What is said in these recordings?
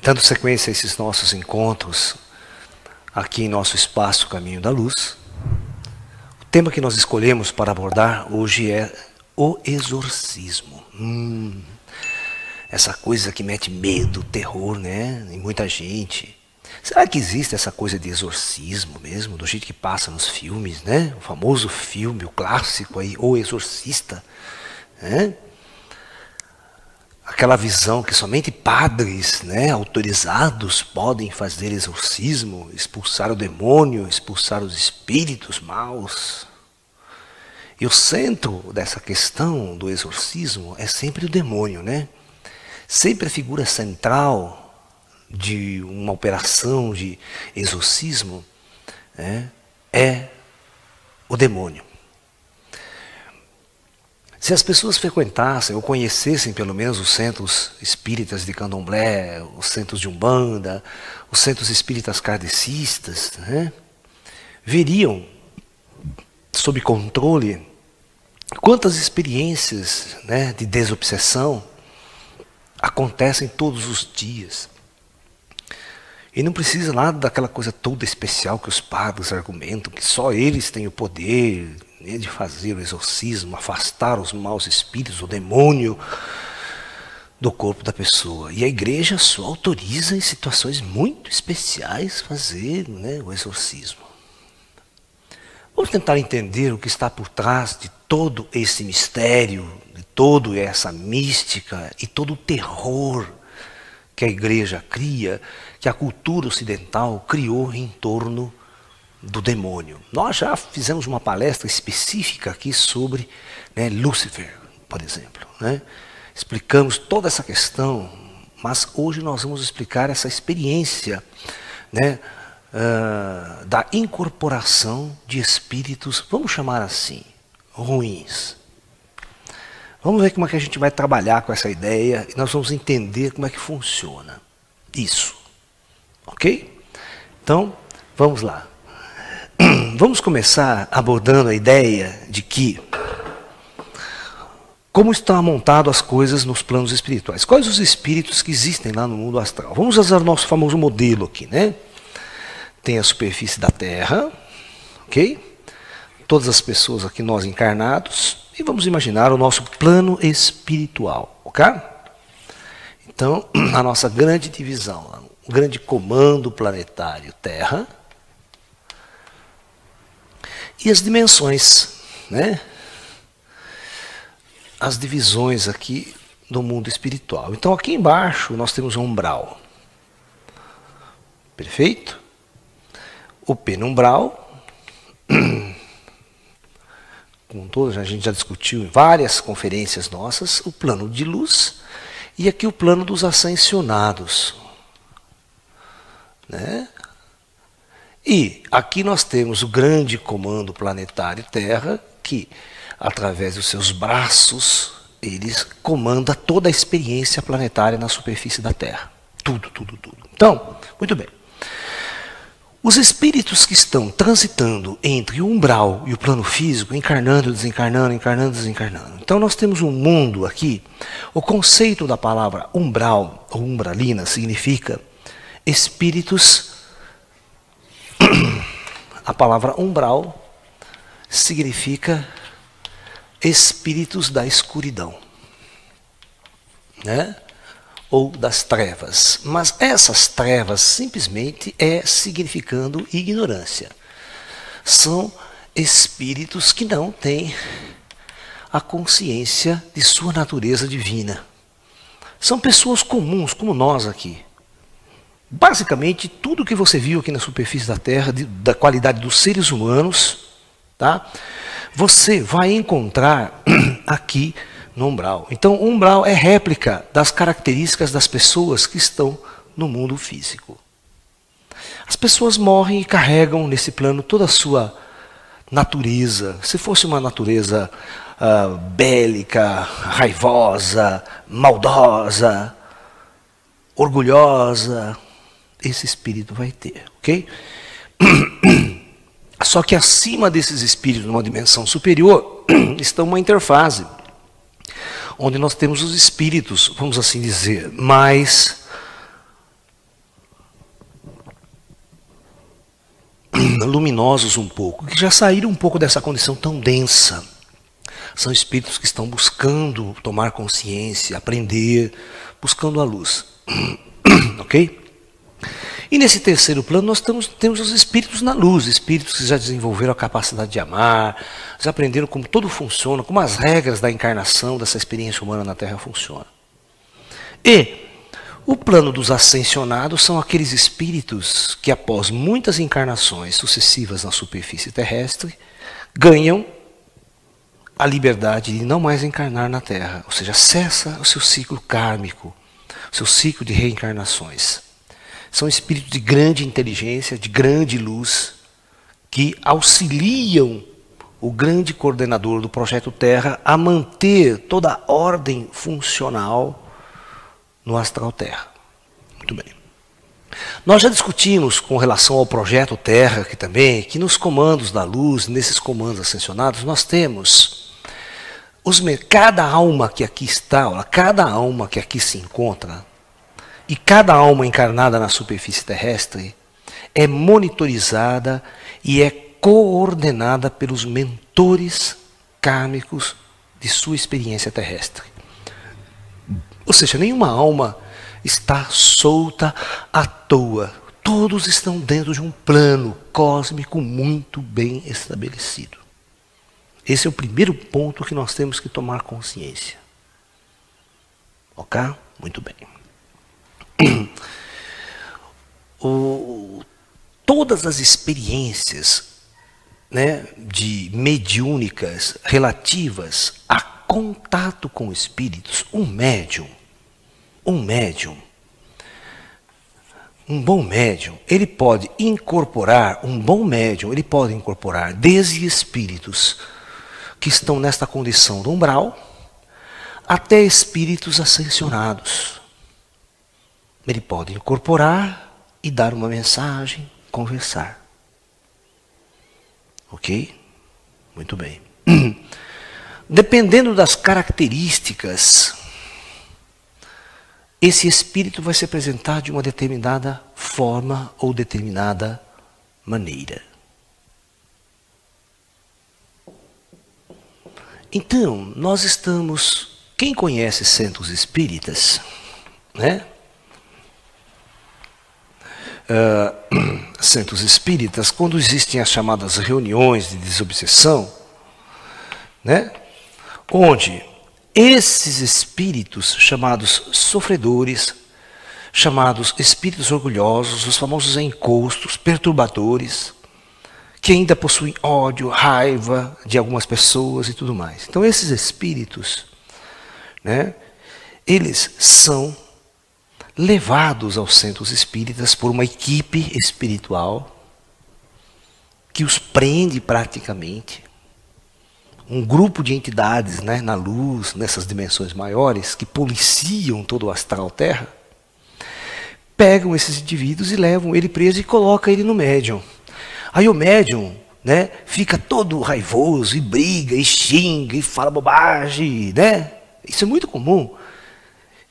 Dando sequência a esses nossos encontros aqui em nosso espaço Caminho da Luz, o tema que nós escolhemos para abordar hoje é o exorcismo. Essa coisa que mete medo, terror, né, em muita gente. Será que existe essa coisa de exorcismo mesmo, do jeito que passa nos filmes, né? O famoso filme, o clássico aí, O Exorcista, né? Aquela visão que somente padres, né, autorizados podem fazer exorcismo, expulsar o demônio, expulsar os espíritos maus. E o centro dessa questão do exorcismo é sempre o demônio, né? Sempre a figura central de uma operação de exorcismo, né, é o demônio. Se as pessoas frequentassem ou conhecessem pelo menos os centros espíritas de candomblé, os centros de umbanda, os centros espíritas kardecistas, né, veriam, sob controle, quantas experiências, né, de desobsessão acontecem todos os dias. E não precisa nada daquela coisa toda especial que os padres argumentam, que só eles têm o poder, né, de fazer o exorcismo, afastar os maus espíritos, o demônio do corpo da pessoa. E a igreja só autoriza em situações muito especiais fazer, né, o exorcismo. Vamos tentar entender o que está por trás de todo esse mistério, de toda essa mística e todo o terror que a igreja cria, que a cultura ocidental criou em torno do demônio. Nós já fizemos uma palestra específica aqui sobre, né, Lúcifer, por exemplo, né? Explicamos toda essa questão, mas hoje nós vamos explicar essa experiência, né, da incorporação de espíritos, vamos chamar assim, ruins. Vamos ver como é que a gente vai trabalhar com essa ideia e nós vamos entender como é que funciona isso. Ok? Então, vamos lá. Vamos começar abordando a ideia de que como estão montadas as coisas nos planos espirituais. Quais os espíritos que existem lá no mundo astral? Vamos usar o nosso famoso modelo aqui, né? Tem a superfície da Terra, ok? Todas as pessoas aqui, nós encarnados, e vamos imaginar o nosso plano espiritual, ok? Então, a nossa grande divisão, o grande comando planetário Terra, e as dimensões, né? As divisões aqui do mundo espiritual. Então, aqui embaixo nós temos um umbral. Perfeito? O penumbral, com todos, a gente já discutiu em várias conferências nossas, o plano de luz e aqui o plano dos ascensionados, né? E aqui nós temos o grande comando planetário Terra, que através dos seus braços, ele comanda toda a experiência planetária na superfície da Terra. Tudo, tudo, tudo. Então, muito bem. Os espíritos que estão transitando entre o umbral e o plano físico, encarnando, desencarnando, encarnando, desencarnando. Então nós temos um mundo aqui, o conceito da palavra umbral, ou umbralina, significa espíritos. A palavra umbral significa espíritos da escuridão, né? Ou das trevas. Mas essas trevas simplesmente é significando ignorância. São espíritos que não têm a consciência de sua natureza divina. São pessoas comuns, como nós aqui. Basicamente, tudo que você viu aqui na superfície da Terra, da qualidade dos seres humanos, tá? Você vai encontrar aqui no umbral. Então, o umbral é réplica das características das pessoas que estão no mundo físico. As pessoas morrem e carregam nesse plano toda a sua natureza. Se fosse uma natureza bélica, raivosa, maldosa, orgulhosa, esse espírito vai ter, ok? Só que acima desses espíritos, numa dimensão superior, está uma interfase, onde nós temos os espíritos, vamos assim dizer, mais luminosos um pouco, que já saíram um pouco dessa condição tão densa. São espíritos que estão buscando tomar consciência, aprender, buscando a luz. Ok? E nesse terceiro plano nós temos os espíritos na luz, espíritos que já desenvolveram a capacidade de amar, já aprenderam como tudo funciona, como as regras da encarnação, dessa experiência humana na Terra funcionam. E o plano dos ascensionados são aqueles espíritos que, após muitas encarnações sucessivas na superfície terrestre, ganham a liberdade de não mais encarnar na Terra, ou seja, cessa o seu ciclo kármico, o seu ciclo de reencarnações. São espíritos de grande inteligência, de grande luz, que auxiliam o grande coordenador do Projeto Terra a manter toda a ordem funcional no Astral Terra. Muito bem. Nós já discutimos com relação ao Projeto Terra, que nos comandos da luz, nesses comandos ascensionados, nós temos cada alma que aqui está, cada alma que aqui se encontra, e cada alma encarnada na superfície terrestre é monitorizada e é coordenada pelos mentores kármicos de sua experiência terrestre. Ou seja, nenhuma alma está solta à toa. Todos estão dentro de um plano cósmico muito bem estabelecido. Esse é o primeiro ponto que nós temos que tomar consciência. Ok? Muito bem. Todas as experiências, né, mediúnicas relativas a contato com espíritos, um bom médium, ele pode incorporar desde espíritos que estão nesta condição do umbral até espíritos ascensionados. Ele pode incorporar e dar uma mensagem, conversar. Ok? Muito bem. Dependendo das características, esse espírito vai se apresentar de uma determinada forma ou determinada maneira. Então, nós estamos... Quem conhece centros espíritas, né? Centros espíritas, quando existem as chamadas reuniões de desobsessão, né? Onde esses espíritos chamados sofredores, chamados espíritos orgulhosos, os famosos encostos, perturbadores, que ainda possuem ódio, raiva de algumas pessoas e tudo mais. Então esses espíritos, né, eles são levados aos centros espíritas por uma equipe espiritual que os prende praticamente. Um grupo de entidades, né, na luz, nessas dimensões maiores, que policiam todo o astral terra, pegam esses indivíduos e levam ele preso e colocam ele no médium. Aí o médium, né, fica todo raivoso e briga e xinga e fala bobagem, né? Isso é muito comum.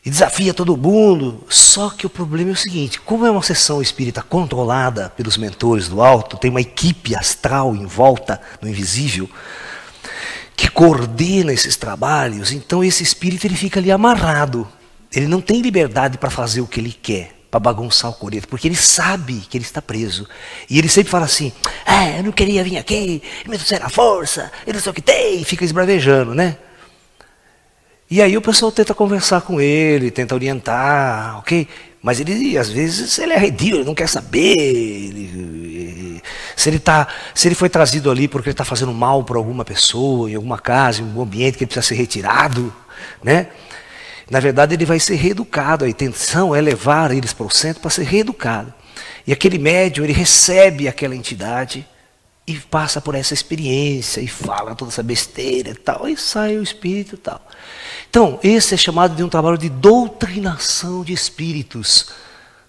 E desafia todo mundo. Só que o problema é o seguinte: como é uma sessão espírita controlada pelos mentores do alto, tem uma equipe astral em volta, no invisível, que coordena esses trabalhos, então esse espírito ele fica ali amarrado. Ele não tem liberdade para fazer o que ele quer, para bagunçar o coreto, porque ele sabe que ele está preso. E ele sempre fala assim: eu não queria vir aqui, me trouxeram a força, eu não sei o que tem, e fica esbravejando, né? E aí o pessoal tenta conversar com ele, tenta orientar, ok? Mas ele, às vezes, ele é arredio, ele não quer saber. Se ele foi trazido ali porque ele está fazendo mal para alguma pessoa, em alguma casa, em um ambiente que ele precisa ser retirado, né? Na verdade, ele vai ser reeducado. A intenção é levar eles para o centro para ser reeducado. E aquele médium, ele recebe aquela entidade e passa por essa experiência e fala toda essa besteira e tal, e sai o espírito e tal. Então, esse é chamado de um trabalho de doutrinação de espíritos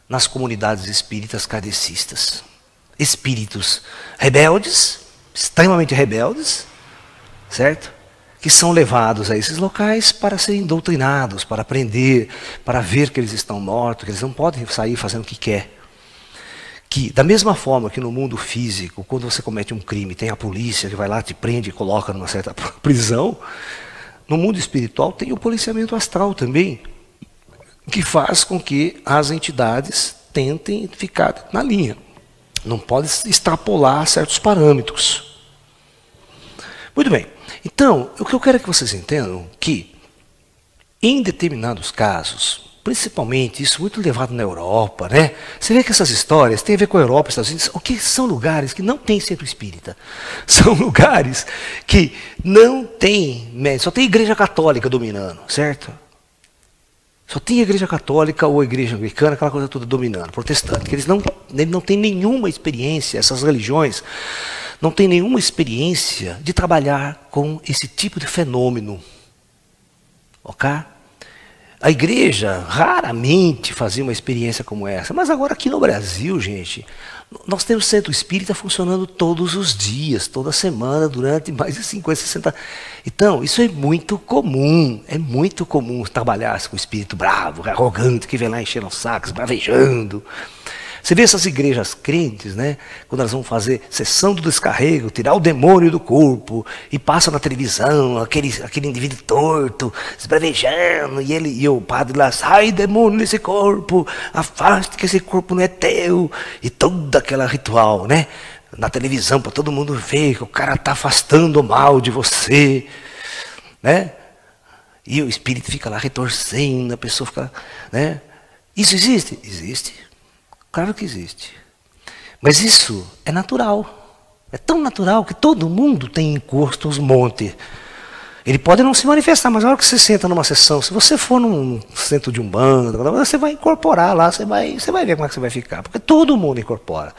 nas comunidades espíritas kardecistas. Espíritos rebeldes, extremamente rebeldes, certo? Que são levados a esses locais para serem doutrinados, para aprender, para ver que eles estão mortos, que eles não podem sair fazendo o que quer. que, da mesma forma que no mundo físico, quando você comete um crime, tem a polícia que vai lá, te prende e coloca numa certa prisão, no mundo espiritual tem o policiamento astral também, que faz com que as entidades tentem ficar na linha. Não pode extrapolar certos parâmetros. Muito bem. Então, o que eu quero é que vocês entendam é que, em determinados casos, principalmente isso muito levado na Europa, né? Você vê que essas histórias têm a ver com a Europa e Estados Unidos, o que são lugares que não tem centro espírita. São lugares que não tem, só tem igreja católica dominando, certo? Só tem igreja católica ou igreja anglicana, aquela coisa toda dominando, protestante, que eles não têm nenhuma experiência, essas religiões não têm nenhuma experiência de trabalhar com esse tipo de fenômeno. Ok? A igreja raramente fazia uma experiência como essa, mas agora aqui no Brasil, gente, nós temos centro espírita funcionando todos os dias, toda semana, durante mais de 50, 60. Então, isso é muito comum trabalhar com o espírito bravo, arrogante, que vem lá enchendo os sacos, bravejando. Você vê essas igrejas crentes, né? Quando elas vão fazer sessão do descarrego, tirar o demônio do corpo, e passa na televisão, aquele indivíduo torto, esbravejando, e o padre lá, sai demônio desse corpo, afaste que esse corpo não é teu, e todo aquele ritual, né? Na televisão, para todo mundo ver que o cara está afastando o mal de você, né? E o espírito fica lá retorcendo, a pessoa fica, né? Isso existe? Existe. Claro que existe. Mas isso é natural. É tão natural que todo mundo tem encosto aos montes. Ele pode não se manifestar, mas na hora que você senta numa sessão, se você for num centro de umbanda, você vai incorporar lá, você vai ver como é que você vai ficar. Porque todo mundo incorpora.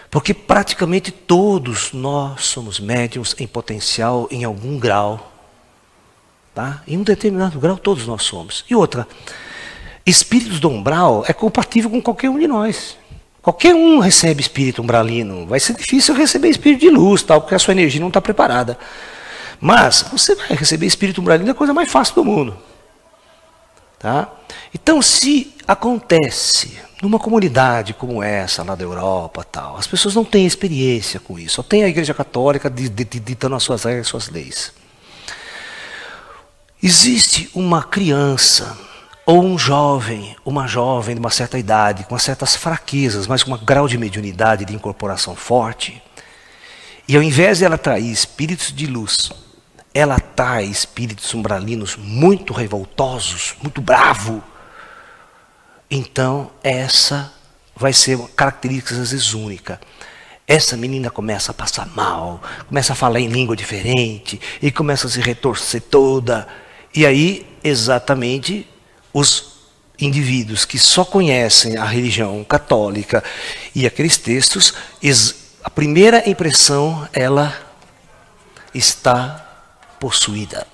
Porque praticamente todos nós somos médiums em potencial em algum grau. Tá? Em um determinado grau todos nós somos. E outra, espíritos do umbral é compatível com qualquer um de nós. Qualquer um recebe espírito umbralino. Vai ser difícil receber espírito de luz, tal, porque a sua energia não está preparada. Mas você vai receber espírito umbralino, é a coisa mais fácil do mundo. Tá? Então, se acontece numa comunidade como essa, lá da Europa, tal, as pessoas não têm experiência com isso. Só tem a Igreja Católica ditando as suas regras, as suas leis. Existe uma criança ou um jovem, uma jovem de uma certa idade, com certas fraquezas, mas com um grau de mediunidade, de incorporação forte, e ao invés de ela atrair espíritos de luz, ela atrai espíritos umbralinos muito revoltosos, muito bravos. Então, essa vai ser uma característica às vezes única. Essa menina começa a passar mal, começa a falar em língua diferente, e começa a se retorcer toda, e aí, exatamente, os indivíduos que só conhecem a religião católica e aqueles textos, a primeira impressão, ela está possuída.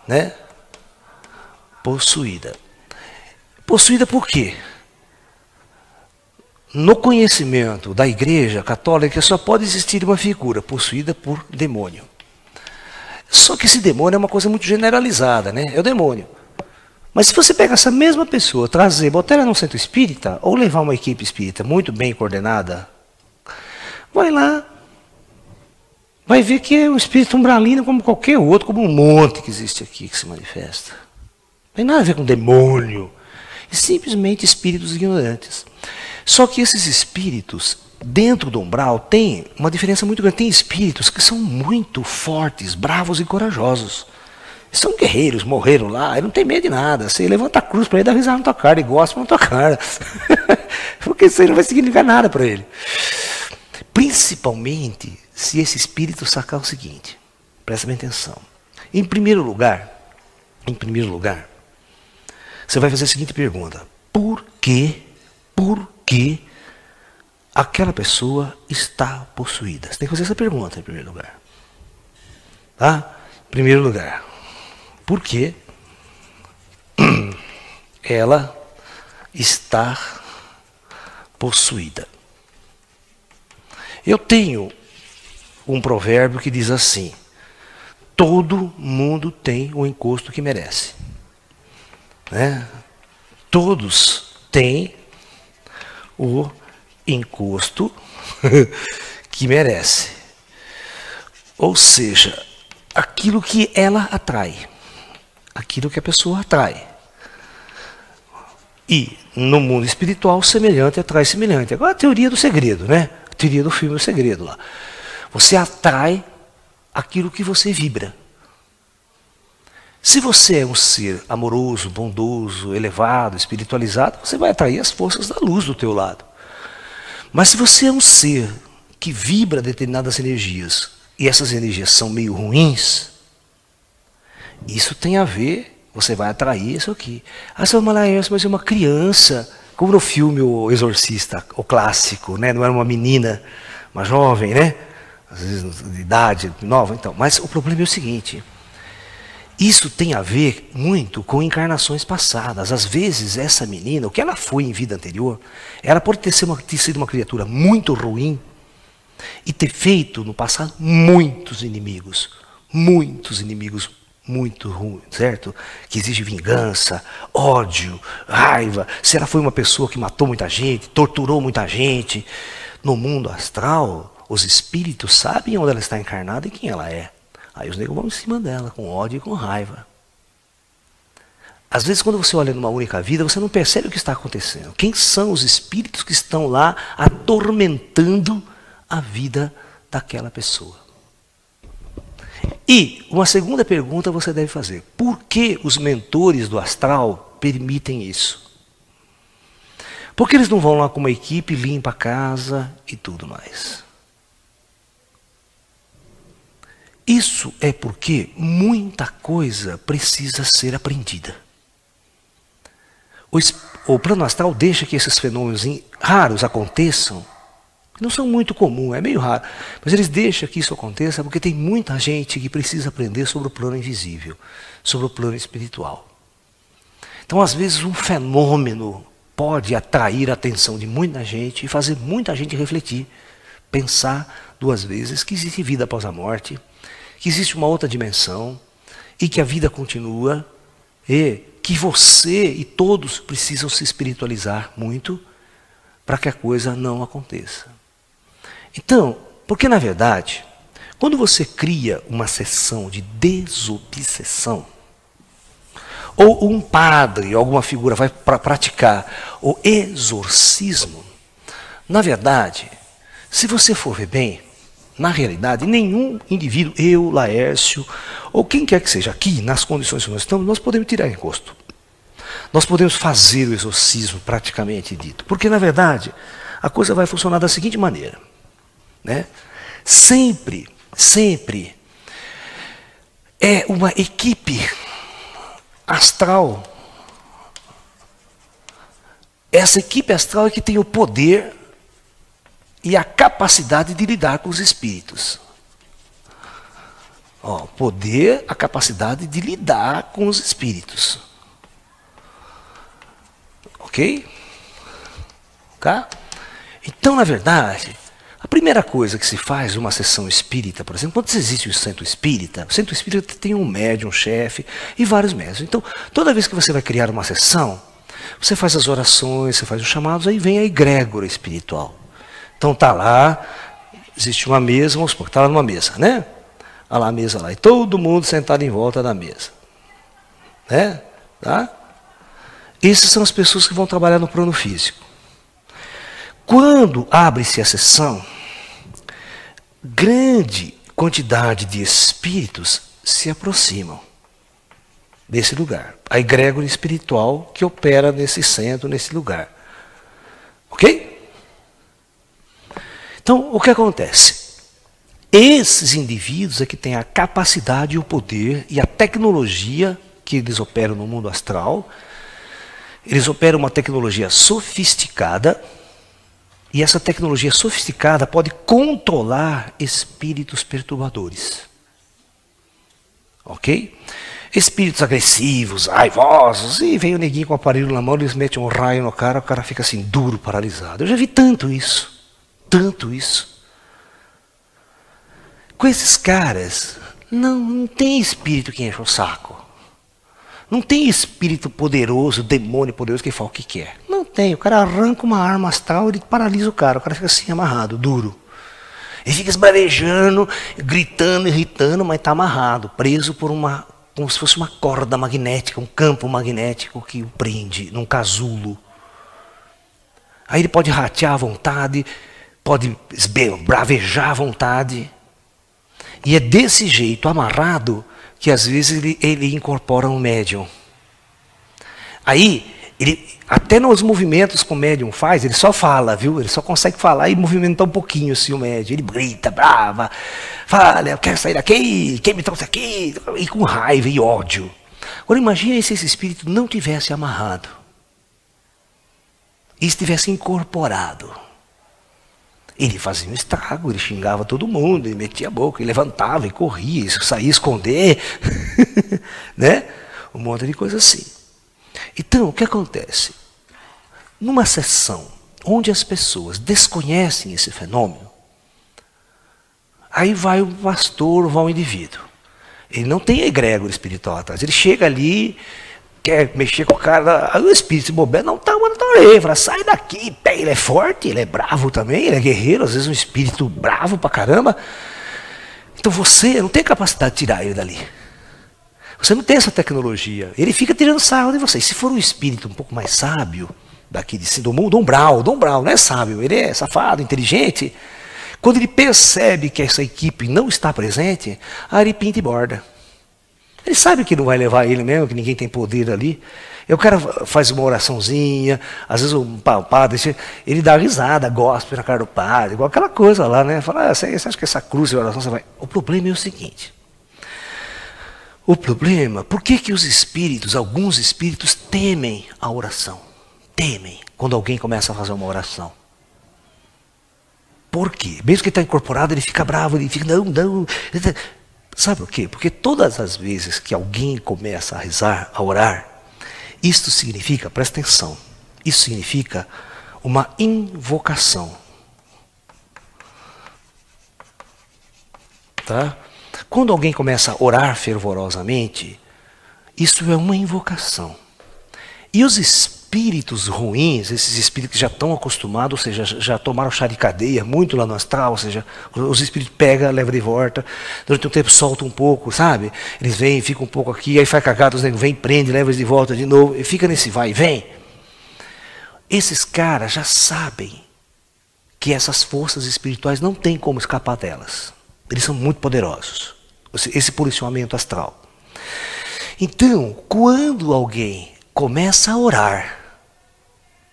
Né? Possuída. Possuída por quê? No conhecimento da Igreja Católica só pode existir uma figura possuída por demônio. Só que esse demônio é uma coisa muito generalizada, né? É o demônio. Mas se você pegar essa mesma pessoa, trazer, botar ela num centro espírita, ou levar uma equipe espírita muito bem coordenada, vai lá, vai ver que é um espírito umbralino como qualquer outro, como um monte que existe aqui, que se manifesta. Não tem nada a ver com demônio. É simplesmente espíritos ignorantes. Só que esses espíritos, dentro do umbral, tem uma diferença muito grande. Tem espíritos que são muito fortes, bravos e corajosos. São guerreiros, morreram lá, ele não tem medo de nada. Você levanta a cruz para ele, dá risada na tua cara, e gosta na tua cara. Porque isso aí não vai significar nada para ele. Principalmente se esse espírito sacar o seguinte, presta bem atenção. Em primeiro lugar, você vai fazer a seguinte pergunta: por que aquela pessoa está possuída? Você tem que fazer essa pergunta em primeiro lugar. Tá? Em primeiro lugar. Por que ela está possuída? Eu tenho um provérbio que diz assim: todo mundo tem o encosto que merece. Né? Todos têm o encosto que merece. Ou seja, aquilo que ela atrai, aquilo que a pessoa atrai. E no mundo espiritual, semelhante atrai semelhante. Agora a teoria do segredo, né? A teoria do filme O Segredo lá. Você atrai aquilo que você vibra. Se você é um ser amoroso, bondoso, elevado, espiritualizado, você vai atrair as forças da luz do teu lado. Mas se você é um ser que vibra determinadas energias, e essas energias são meio ruins, isso tem a ver, você vai atrair isso aqui. Ah, seu Malaércio, mas é uma criança, como no filme O Exorcista, o clássico, né? Não era uma menina, uma jovem, né? Às vezes de idade nova, então. Mas o problema é o seguinte, isso tem a ver muito com encarnações passadas. Às vezes essa menina, o que ela foi em vida anterior, ela pode ter sido uma criatura muito ruim e ter feito no passado muitos inimigos muito ruins, certo? Que exige vingança, ódio, raiva. Se ela foi uma pessoa que matou muita gente, torturou muita gente, no mundo astral, os espíritos sabem onde ela está encarnada e quem ela é. Aí os negros vão em cima dela, com ódio e com raiva. Às vezes, quando você olha numa única vida, você não percebe o que está acontecendo. Quem são os espíritos que estão lá atormentando a vida daquela pessoa? E uma segunda pergunta você deve fazer. Por que os mentores do astral permitem isso? Por que eles não vão lá com uma equipe, limpa a casa e tudo mais? Isso é porque muita coisa precisa ser aprendida. O plano astral deixa que esses fenômenos raros aconteçam. Não são muito comuns, é meio raro. Mas eles deixam que isso aconteça porque tem muita gente que precisa aprender sobre o plano invisível, sobre o plano espiritual. Então, às vezes, um fenômeno pode atrair a atenção de muita gente e fazer muita gente refletir, pensar duas vezes que existe vida após a morte, que existe uma outra dimensão e que a vida continua e que você e todos precisam se espiritualizar muito para que a coisa não aconteça. Então, porque na verdade, quando você cria uma sessão de desobsessão, ou um padre, alguma figura vai praticar o exorcismo, na verdade, se você for ver bem, na realidade, nenhum indivíduo, eu, Laércio, ou quem quer que seja, aqui, nas condições que nós estamos, nós podemos tirar encosto. Nós podemos fazer o exorcismo praticamente dito. Porque, na verdade, a coisa vai funcionar da seguinte maneira. Né? Sempre é uma equipe astral. Essa equipe astral é que tem o poder e a capacidade de lidar com os espíritos. Poder, a capacidade de lidar com os espíritos. Ok? Então, na verdade, a primeira coisa que se faz numa sessão espírita, por exemplo, quando existe o centro espírita tem um médium, um chefe e vários médiuns. Então, toda vez que você vai criar uma sessão, você faz as orações, você faz os chamados, aí vem a egrégora espiritual. Então está lá, existe uma mesa, vamos supor que está lá numa mesa, né? Olha lá a mesa lá, e todo mundo sentado em volta da mesa. Né? Tá? Essas são as pessoas que vão trabalhar no plano físico. Quando abre-se a sessão, grande quantidade de espíritos se aproximam desse lugar. A egrégora espiritual que opera nesse centro, nesse lugar. Ok? Então, o que acontece? Esses indivíduos é que têm a capacidade, o poder e a tecnologia que eles operam no mundo astral. Eles operam uma tecnologia sofisticada, e essa tecnologia sofisticada pode controlar espíritos perturbadores. Ok? Espíritos agressivos, raivosos, e vem o neguinho com o aparelho na mão, eles metem um raio no cara, o cara fica assim, duro, paralisado. Eu já vi tanto isso. Tanto isso. Com esses caras, não tem espírito que enche o saco. Não tem espírito poderoso, demônio poderoso que fala o que quer. Não tem. O cara arranca uma arma astral, ele paralisa o cara fica assim, amarrado, duro. Ele fica esbravejando, gritando, irritando, mas está amarrado, preso por como se fosse uma corda magnética, um campo magnético que o prende num casulo. Aí ele pode ratear à vontade, pode bravejar à vontade. E é desse jeito, amarrado, que às vezes ele incorpora um médium. Aí, até nos movimentos que o médium faz, ele só fala, viu? Ele só consegue falar e movimentar um pouquinho assim o médium. Ele grita, brava, fala, eu quero sair daqui, quem me trouxe aqui? E com raiva e ódio. Agora imagine se esse espírito não tivesse amarrado. E estivesse incorporado. Ele fazia um estrago, ele xingava todo mundo, ele metia a boca, ele levantava e corria, saía esconder, né? Um monte de coisa assim. Então, o que acontece? Numa sessão onde as pessoas desconhecem esse fenômeno, aí vai o pastor, vai o indivíduo. Ele não tem egrégora espiritual atrás, ele chega ali, quer mexer com o cara, aí o espírito se bobeia, não tá, mano, tá aí, fala, sai daqui, pega, ele é forte, ele é bravo também, ele é guerreiro, às vezes um espírito bravo pra caramba. Então você não tem capacidade de tirar ele dali. Você não tem essa tecnologia. Ele fica tirando sarro de você. E se for um espírito um pouco mais sábio, daqui de do mundo, Dom Brau não é sábio, ele é safado, inteligente. Quando ele percebe que essa equipe não está presente, aí ele pinta e borda. Ele sabe que não vai levar ele mesmo, que ninguém tem poder ali. E o cara faz uma oraçãozinha, às vezes o padre, ele dá risada, gospe na cara do padre, igual aquela coisa lá, né? Fala, você acha que essa cruz de oração você vai... O problema é o seguinte. Por que os espíritos, alguns espíritos temem a oração? Temem quando alguém começa a fazer uma oração. Por quê? Mesmo que ele está incorporado, ele fica bravo, ele fica, não. Sabe por quê? Porque todas as vezes que alguém começa a rezar, a orar, isto significa, presta atenção, isso significa uma invocação. Tá? Quando alguém começa a orar fervorosamente, isso é uma invocação. E os espíritos ruins, esses espíritos que já estão acostumados, ou seja, já tomaram chá de cadeia, muito lá no astral, ou seja, os espíritos pegam, levam de volta, durante um tempo soltam um pouco, sabe? Eles vêm, ficam um pouco aqui, aí faz cagada, os negros vêm, prende, leva eles de volta de novo, e fica nesse vai e vem. Esses caras já sabem que essas forças espirituais não tem como escapar delas. Eles são muito poderosos. Esse policiamento astral. Então, quando alguém começa a orar,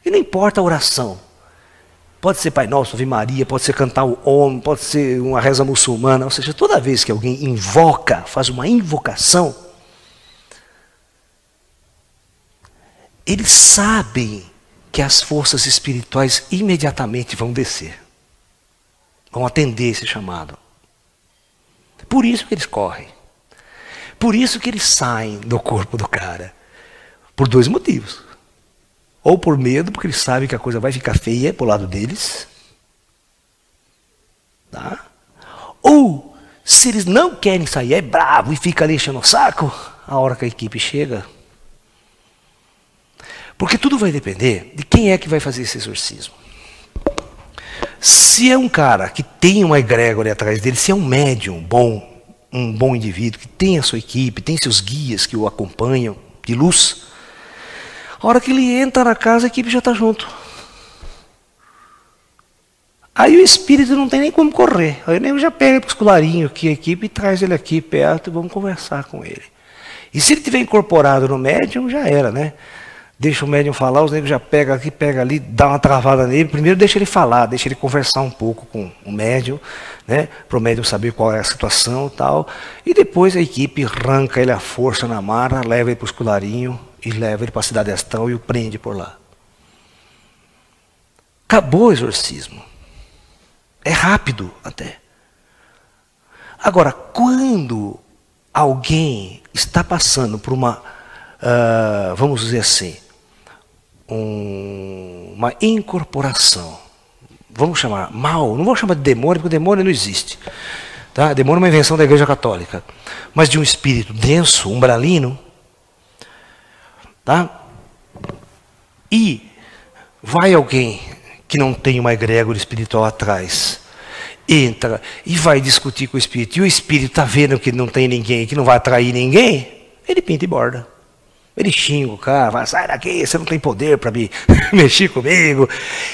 e não importa a oração, pode ser Pai Nosso, Ave Maria, pode ser cantar o Om, pode ser uma reza muçulmana, ou seja, toda vez que alguém invoca, faz uma invocação, eles sabem que as forças espirituais imediatamente vão descer, vão atender esse chamado. Por isso que eles correm. Por isso que eles saem do corpo do cara. Por dois motivos. Ou por medo, porque eles sabem que a coisa vai ficar feia pro lado deles. Tá? Ou, se eles não querem sair, é bravo e fica ali enchendo o saco, a hora que a equipe chega. Porque tudo vai depender de quem é que vai fazer esse exorcismo. Se é um cara que tem uma egrégora atrás dele, se é um médium bom, um bom indivíduo, que tem a sua equipe, tem seus guias que o acompanham, de luz, a hora que ele entra na casa, a equipe já está junto. Aí o espírito não tem nem como correr. Aí o nego já pega para os colarinhos aqui, a equipe, e traz ele aqui perto e vamos conversar com ele. E se ele tiver incorporado no médium, já era, né? Deixa o médium falar, os negros já pegam aqui, pega ali, dá uma travada nele. Primeiro deixa ele falar, deixa ele conversar um pouco com o médium, né? Para o médium saber qual é a situação e tal. E depois a equipe arranca ele à força na mara, leva ele para os colarinhos e leva ele para a cidade astral e o prende por lá. Acabou o exorcismo. É rápido até. Agora, quando alguém está passando por uma, vamos dizer assim, uma incorporação, vamos chamar mal, não vou chamar de demônio, porque o demônio não existe. Tá? Demônio é uma invenção da Igreja Católica. Mas de um espírito denso, umbralino, tá? E vai alguém que não tem uma egrégora espiritual atrás, entra e vai discutir com o espírito, e o espírito está vendo que não tem ninguém, que não vai atrair ninguém, ele pinta e borda. Ele xinga o cara, fala, sai daqui, você não tem poder para me mexer comigo.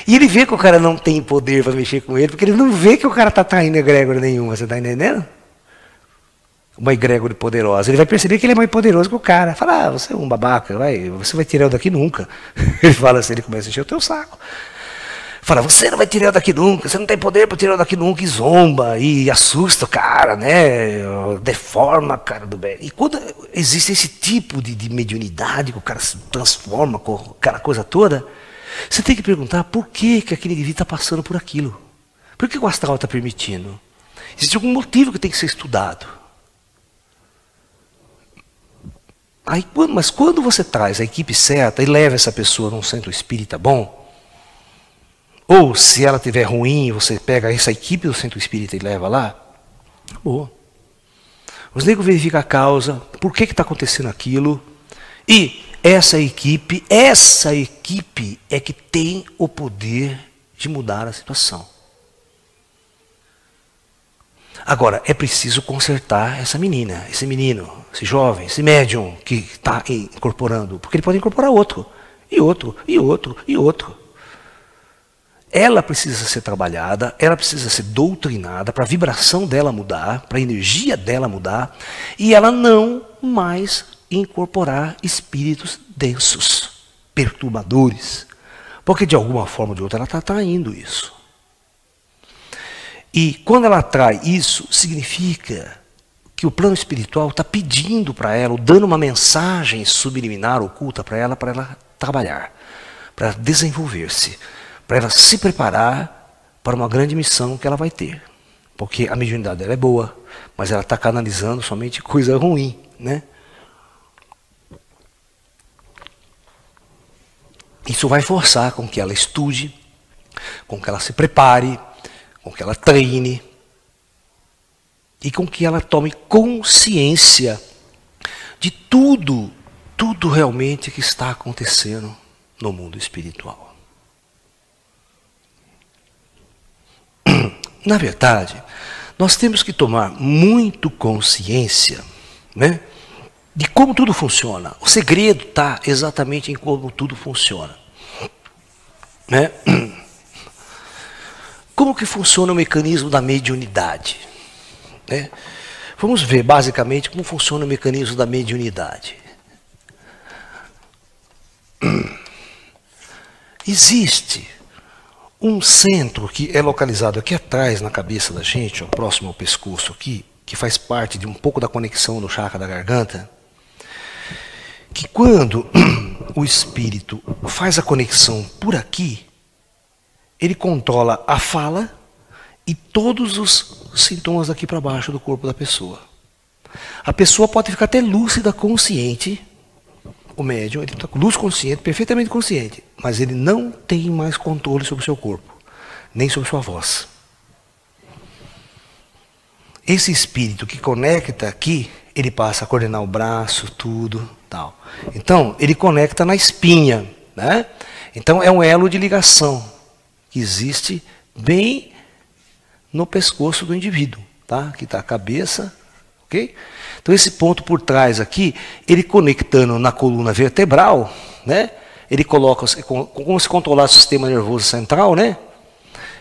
E ele vê que o cara não tem poder para mexer com ele, porque ele não vê que o cara está traindo egrégora nenhuma, você está entendendo? Uma egrégora poderosa. Ele vai perceber que ele é mais poderoso que o cara. Fala, você é um babaca, você vai tirar eu daqui nunca. Ele fala assim, ele começa a encher o teu saco. Fala, você não vai tirar eu daqui nunca, você não tem poder para tirar eu daqui nunca, e zomba, e assusta o cara, né? Deforma a cara do bem. E quando existe esse tipo de mediunidade, que o cara se transforma com aquela coisa toda, você tem que perguntar por que aquele indivíduo está passando por aquilo. Por que o astral está permitindo? Existe algum motivo que tem que ser estudado. Mas quando você traz a equipe certa e leva essa pessoa num centro espírita bom, ou se ela estiver ruim, você pega essa equipe do centro espírita e leva lá, boa. Os negros verificam a causa, por que está acontecendo aquilo, e essa equipe é que tem o poder de mudar a situação. Agora, é preciso consertar essa menina, esse menino, esse jovem, esse médium que está incorporando, porque ele pode incorporar outro, e outro, e outro, e outro. Ela precisa ser trabalhada, ela precisa ser doutrinada para a vibração dela mudar, para a energia dela mudar, e ela não mais incorporar espíritos densos, perturbadores, porque de alguma forma ou de outra ela está atraindo isso. E quando ela atrai isso, significa que o plano espiritual está pedindo para ela, ou dando uma mensagem subliminar, oculta para ela trabalhar, para desenvolver-se, para ela se preparar para uma grande missão que ela vai ter. Porque a mediunidade dela é boa, mas ela está canalizando somente coisa ruim, né? Isso vai forçar com que ela estude, com que ela se prepare, com que ela treine e com que ela tome consciência de tudo realmente que está acontecendo no mundo espiritual. Na verdade, nós temos que tomar muito consciência, né, de como tudo funciona. O segredo está exatamente em como tudo funciona, né? Como que funciona o mecanismo da mediunidade? Né? Vamos ver basicamente como funciona o mecanismo da mediunidade. Existe um centro que é localizado aqui atrás na cabeça da gente, ó, próximo ao pescoço aqui, que faz parte de um pouco da conexão do chakra da garganta, que quando o espírito faz a conexão por aqui, ele controla a fala e todos os sintomas daqui para baixo do corpo da pessoa. A pessoa pode ficar até lúcida, consciente, o médium, ele está com luz consciente, perfeitamente consciente, mas ele não tem mais controle sobre o seu corpo, nem sobre sua voz. Esse espírito que conecta aqui, ele passa a coordenar o braço, tudo, tal. Então, ele conecta na espinha, né? Então, é um elo de ligação que existe bem no pescoço do indivíduo, tá? Aqui está a cabeça, ok? Então esse ponto por trás aqui, ele conectando na coluna vertebral, né? Ele coloca, como se controlasse o sistema nervoso central, né?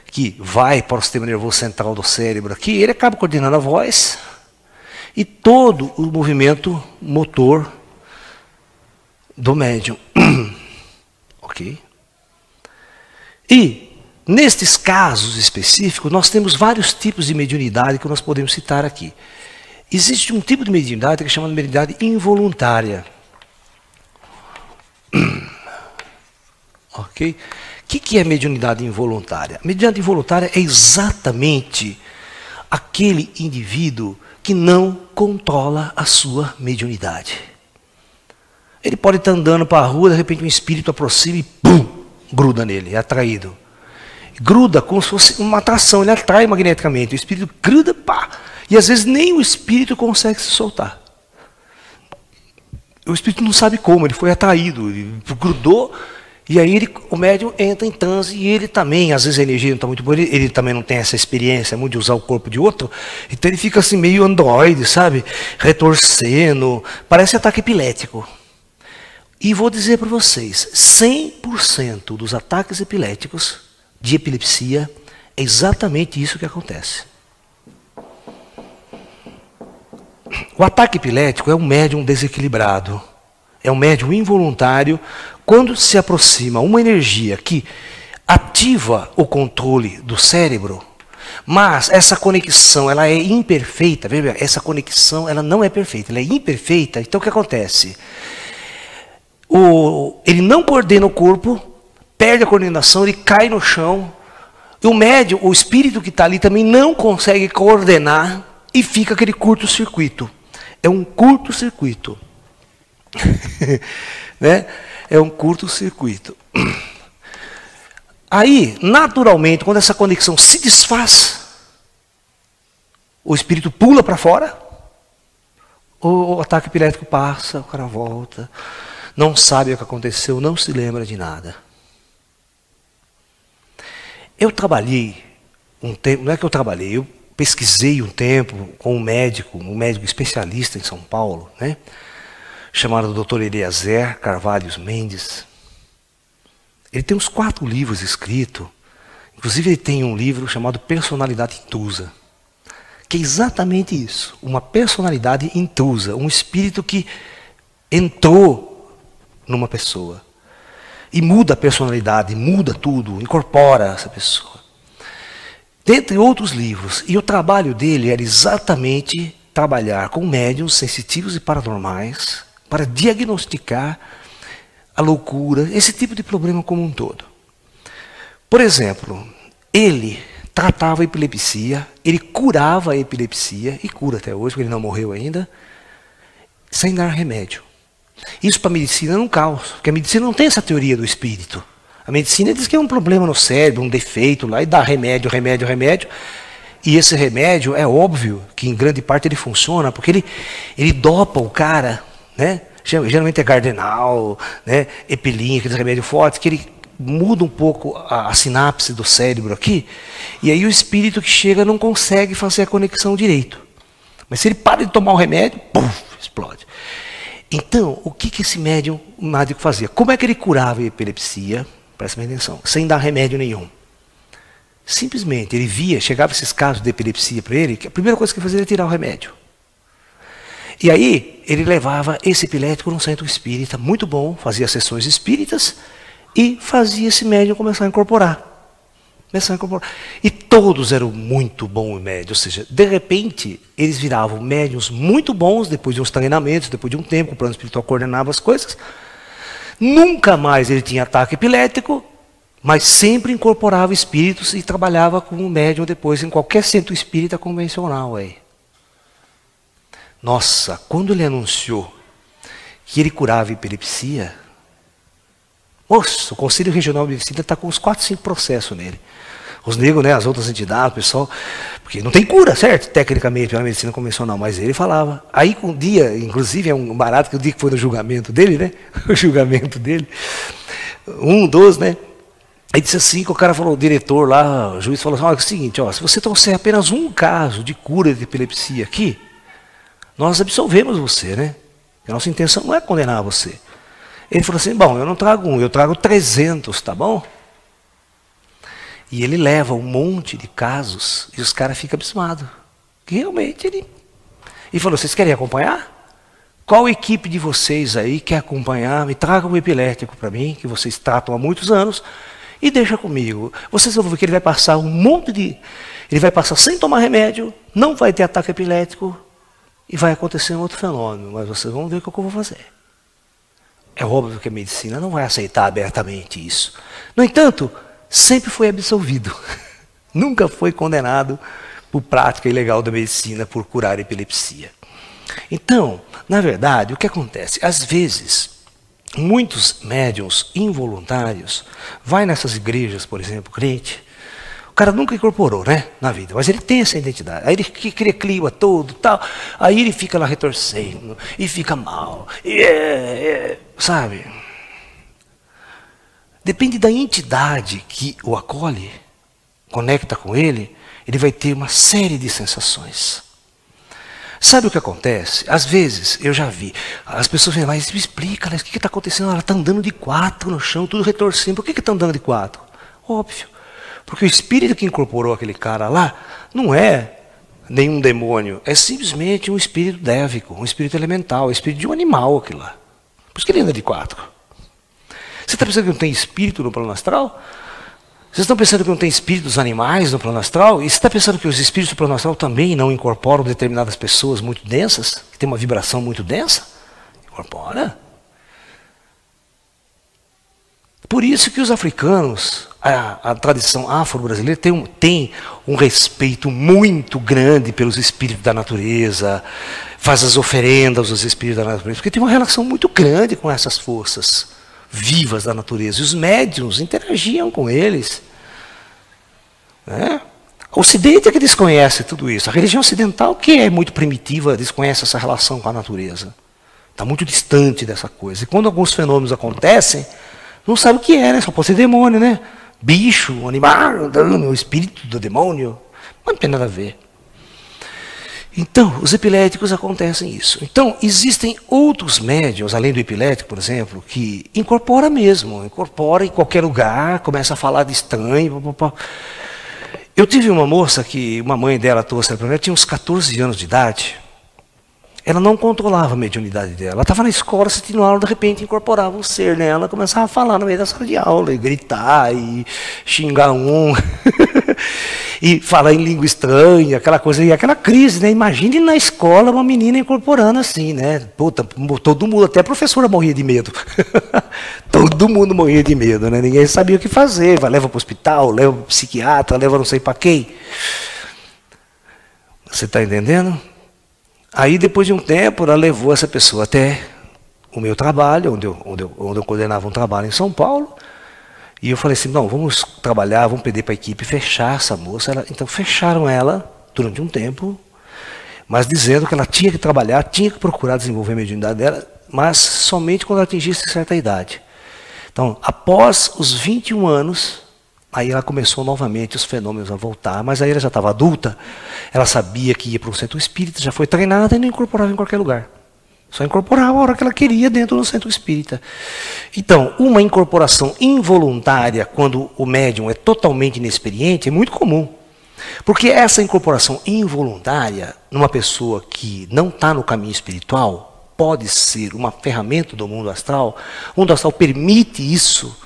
Que vai para o sistema nervoso central do cérebro aqui, ele acaba coordenando a voz e todo o movimento motor do médium, ok? E nestes casos específicos, nós temos vários tipos de mediunidade que nós podemos citar aqui. Existe um tipo de mediunidade que é chamada de mediunidade involuntária. Ok? O que é mediunidade involuntária? Mediunidade involuntária é exatamente aquele indivíduo que não controla a sua mediunidade. Ele pode estar andando para a rua, de repente um espírito aproxima e pum, gruda nele, é atraído. Gruda como se fosse uma atração, ele atrai magneticamente, o espírito gruda, pá, e às vezes nem o espírito consegue se soltar. O espírito não sabe como, ele foi atraído, ele grudou, E aí o médium entra em transe e ele também, às vezes a energia não está muito boa, ele também não tem essa experiência muito de usar o corpo de outro, então ele fica assim meio androide, sabe? Retorcendo, parece ataque epilético. E vou dizer para vocês, 100% dos ataques epiléticos, de epilepsia, é exatamente isso que acontece. O ataque epilético é um médium desequilibrado, é um médium involuntário, quando se aproxima uma energia que ativa o controle do cérebro, mas essa conexão ela é imperfeita, veja, essa conexão ela não é perfeita, ela é imperfeita, então o que acontece? Ele não coordena o corpo, perde a coordenação, ele cai no chão, e o médium, o espírito que está ali também não consegue coordenar e fica aquele curto-circuito. É um curto-circuito. Né? É um curto-circuito. Aí, naturalmente, quando essa conexão se desfaz, o espírito pula para fora, o ataque epilético passa, o cara volta, não sabe o que aconteceu, não se lembra de nada. Eu trabalhei um tempo, não é que eu trabalhei, eu pesquisei um tempo com um médico especialista em São Paulo, né? Chamado Dr. Eliezer Carvalho Mendes. Ele tem uns 4 livros escritos, inclusive ele tem um livro chamado Personalidade Intrusa, que é exatamente isso, uma personalidade intrusa, um espírito que entrou numa pessoa e muda a personalidade, muda tudo, incorpora essa pessoa. Dentre outros livros, e o trabalho dele era exatamente trabalhar com médiuns sensitivos e paranormais para diagnosticar a loucura, esse tipo de problema como um todo. Por exemplo, ele tratava a epilepsia, ele curava a epilepsia, e cura até hoje, porque ele não morreu ainda, sem dar remédio. Isso para a medicina é um caos, porque a medicina não tem essa teoria do espírito. A medicina diz que é um problema no cérebro, um defeito lá, e dá remédio, remédio, remédio. E esse remédio, é óbvio que em grande parte ele funciona, porque ele dopa o cara, né? Geralmente é Gardenal, né? Epilim, aqueles remédios fortes, que ele muda um pouco a sinapse do cérebro aqui, e aí o espírito que chega não consegue fazer a conexão direito. Mas se ele para de tomar o remédio, puf, explode. Então, o que esse médium mágico fazia? Como é que ele curava a epilepsia? Presta bem atenção, sem dar remédio nenhum. Simplesmente, ele via, chegava esses casos de epilepsia para ele, que a primeira coisa que ele fazia era tirar o remédio. E aí, ele levava esse epilético num centro espírita, muito bom, fazia sessões espíritas, e fazia esse médium começar a incorporar. E todos eram muito bons médios, ou seja, de repente, eles viravam médiums muito bons, depois de uns treinamentos, depois de um tempo, o plano espiritual coordenava as coisas. Nunca mais ele tinha ataque epilético, mas sempre incorporava espíritos e trabalhava como médium depois em qualquer centro espírita convencional aí. Nossa, quando ele anunciou que ele curava epilepsia, moço, o Conselho Regional de Medicina está com uns 4, 5 processos nele. Os negros, né, as outras entidades, o pessoal, porque não tem cura, certo? Tecnicamente, pela medicina convencional, mas ele falava. Aí um dia, inclusive é um barato, que o dia que foi no julgamento dele, né? O julgamento dele, 1 dos, né? Aí disse assim, que o cara falou, o diretor lá, o juiz falou assim, olha, é o seguinte, ó, se você trouxer apenas um caso de cura de epilepsia aqui, nós absolvemos você, né? A nossa intenção não é condenar você. Ele falou assim, bom, eu não trago um, eu trago 300, tá bom? E ele leva um monte de casos e os caras ficam abismados. Realmente ele... E falou, vocês querem acompanhar? Qual equipe de vocês aí quer acompanhar? Me traga um epilético para mim, que vocês tratam há muitos anos, e deixa comigo. Vocês vão ver que ele vai passar um monte de... Ele vai passar sem tomar remédio, não vai ter ataque epilético, e vai acontecer um outro fenômeno, mas vocês vão ver o que eu vou fazer. É óbvio que a medicina não vai aceitar abertamente isso. No entanto, sempre foi absolvido. Nunca foi condenado por prática ilegal da medicina por curar epilepsia. Então, na verdade, o que acontece? Às vezes, muitos médiuns involuntários vai nessas igrejas, por exemplo, crente, o cara nunca incorporou, né, na vida, mas ele tem essa identidade. Aí ele cria clima todo, tal, aí ele fica lá retorcendo, e fica mal, sabe? Depende da entidade que o acolhe, conecta com ele, ele vai ter uma série de sensações. Sabe o que acontece? Às vezes, eu já vi, as pessoas vêm lá e me explicam, o que está acontecendo? Ela está andando de 4 no chão, tudo retorcendo. Por que está andando de 4? Óbvio. Porque o espírito que incorporou aquele cara lá não é nenhum demônio, é simplesmente um espírito dévico, um espírito elemental, um espírito de um animal aquilo lá. Por isso que ele anda de 4. Você está pensando que não tem espírito no plano astral? Vocês estão pensando que não tem espíritos animais no plano astral? E você está pensando que os espíritos do plano astral também não incorporam determinadas pessoas muito densas, que têm uma vibração muito densa? Incorpora. Por isso que os africanos, a tradição afro-brasileira tem um respeito muito grande pelos espíritos da natureza, faz as oferendas aos espíritos da natureza, porque tem uma relação muito grande com essas forças vivas da natureza. E os médiuns interagiam com eles. Né? O Ocidente é que desconhece tudo isso. A religião ocidental, que é muito primitiva, desconhece essa relação com a natureza. Está muito distante dessa coisa. E quando alguns fenômenos acontecem, não sabe o que é, né? Só pode ser demônio, né? Bicho, um animal, andando, o espírito do demônio. Mas não tem nada a ver. Então, os epiléticos acontecem isso. Então, existem outros médiuns, além do epilético, por exemplo, que incorpora mesmo, incorpora em qualquer lugar, começa a falar de estranho. Eu tive uma moça que uma mãe dela trouxe ela para mim, ela tinha uns 14 anos de idade. Ela não controlava a mediunidade dela. Ela estava na escola, assistindo aula, de repente incorporava um ser nela, começava a falar no meio da sala de aula, e gritar, e xingar um, e falar em língua estranha, aquela coisa, e aquela crise, né? Imagine na escola uma menina incorporando assim, né? Puta, todo mundo, até a professora morria de medo. Todo mundo morria de medo, né? Ninguém sabia o que fazer. Leva para o hospital, leva para o psiquiatra, leva não sei para quem. Você está entendendo? Aí, depois de um tempo, ela levou essa pessoa até o meu trabalho, onde eu coordenava um trabalho em São Paulo. E eu falei assim, não, vamos trabalhar, vamos pedir para a equipe fechar essa moça. Então, fecharam ela durante um tempo, mas dizendo que ela tinha que trabalhar, tinha que procurar desenvolver a mediunidade dela, mas somente quando ela atingisse certa idade. Então, após os 21 anos... Aí ela começou novamente os fenômenos a voltar, mas aí ela já estava adulta, ela sabia que ia para um centro espírita, já foi treinada e não incorporava em qualquer lugar. Só incorporava a hora que ela queria dentro do centro espírita. Então, uma incorporação involuntária, quando o médium é totalmente inexperiente, é muito comum. Porque essa incorporação involuntária, numa pessoa que não está no caminho espiritual, pode ser uma ferramenta do mundo astral. O mundo astral permite isso,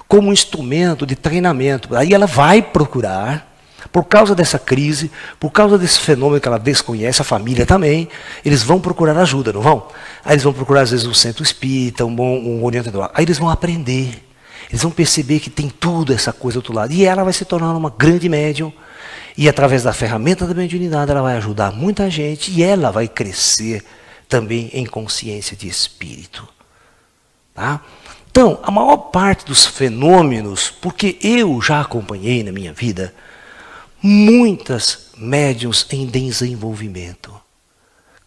como um instrumento de treinamento. Aí ela vai procurar, por causa dessa crise, por causa desse fenômeno que ela desconhece, a família também, eles vão procurar ajuda, não vão? Aí eles vão procurar, às vezes, um centro espírita, um orientador. Aí eles vão aprender, eles vão perceber que tem tudo essa coisa do outro lado. E ela vai se tornar uma grande médium, e através da ferramenta da mediunidade, ela vai ajudar muita gente, e ela vai crescer também em consciência de espírito. Tá? Então, a maior parte dos fenômenos, porque eu já acompanhei na minha vida, muitas médiuns em desenvolvimento.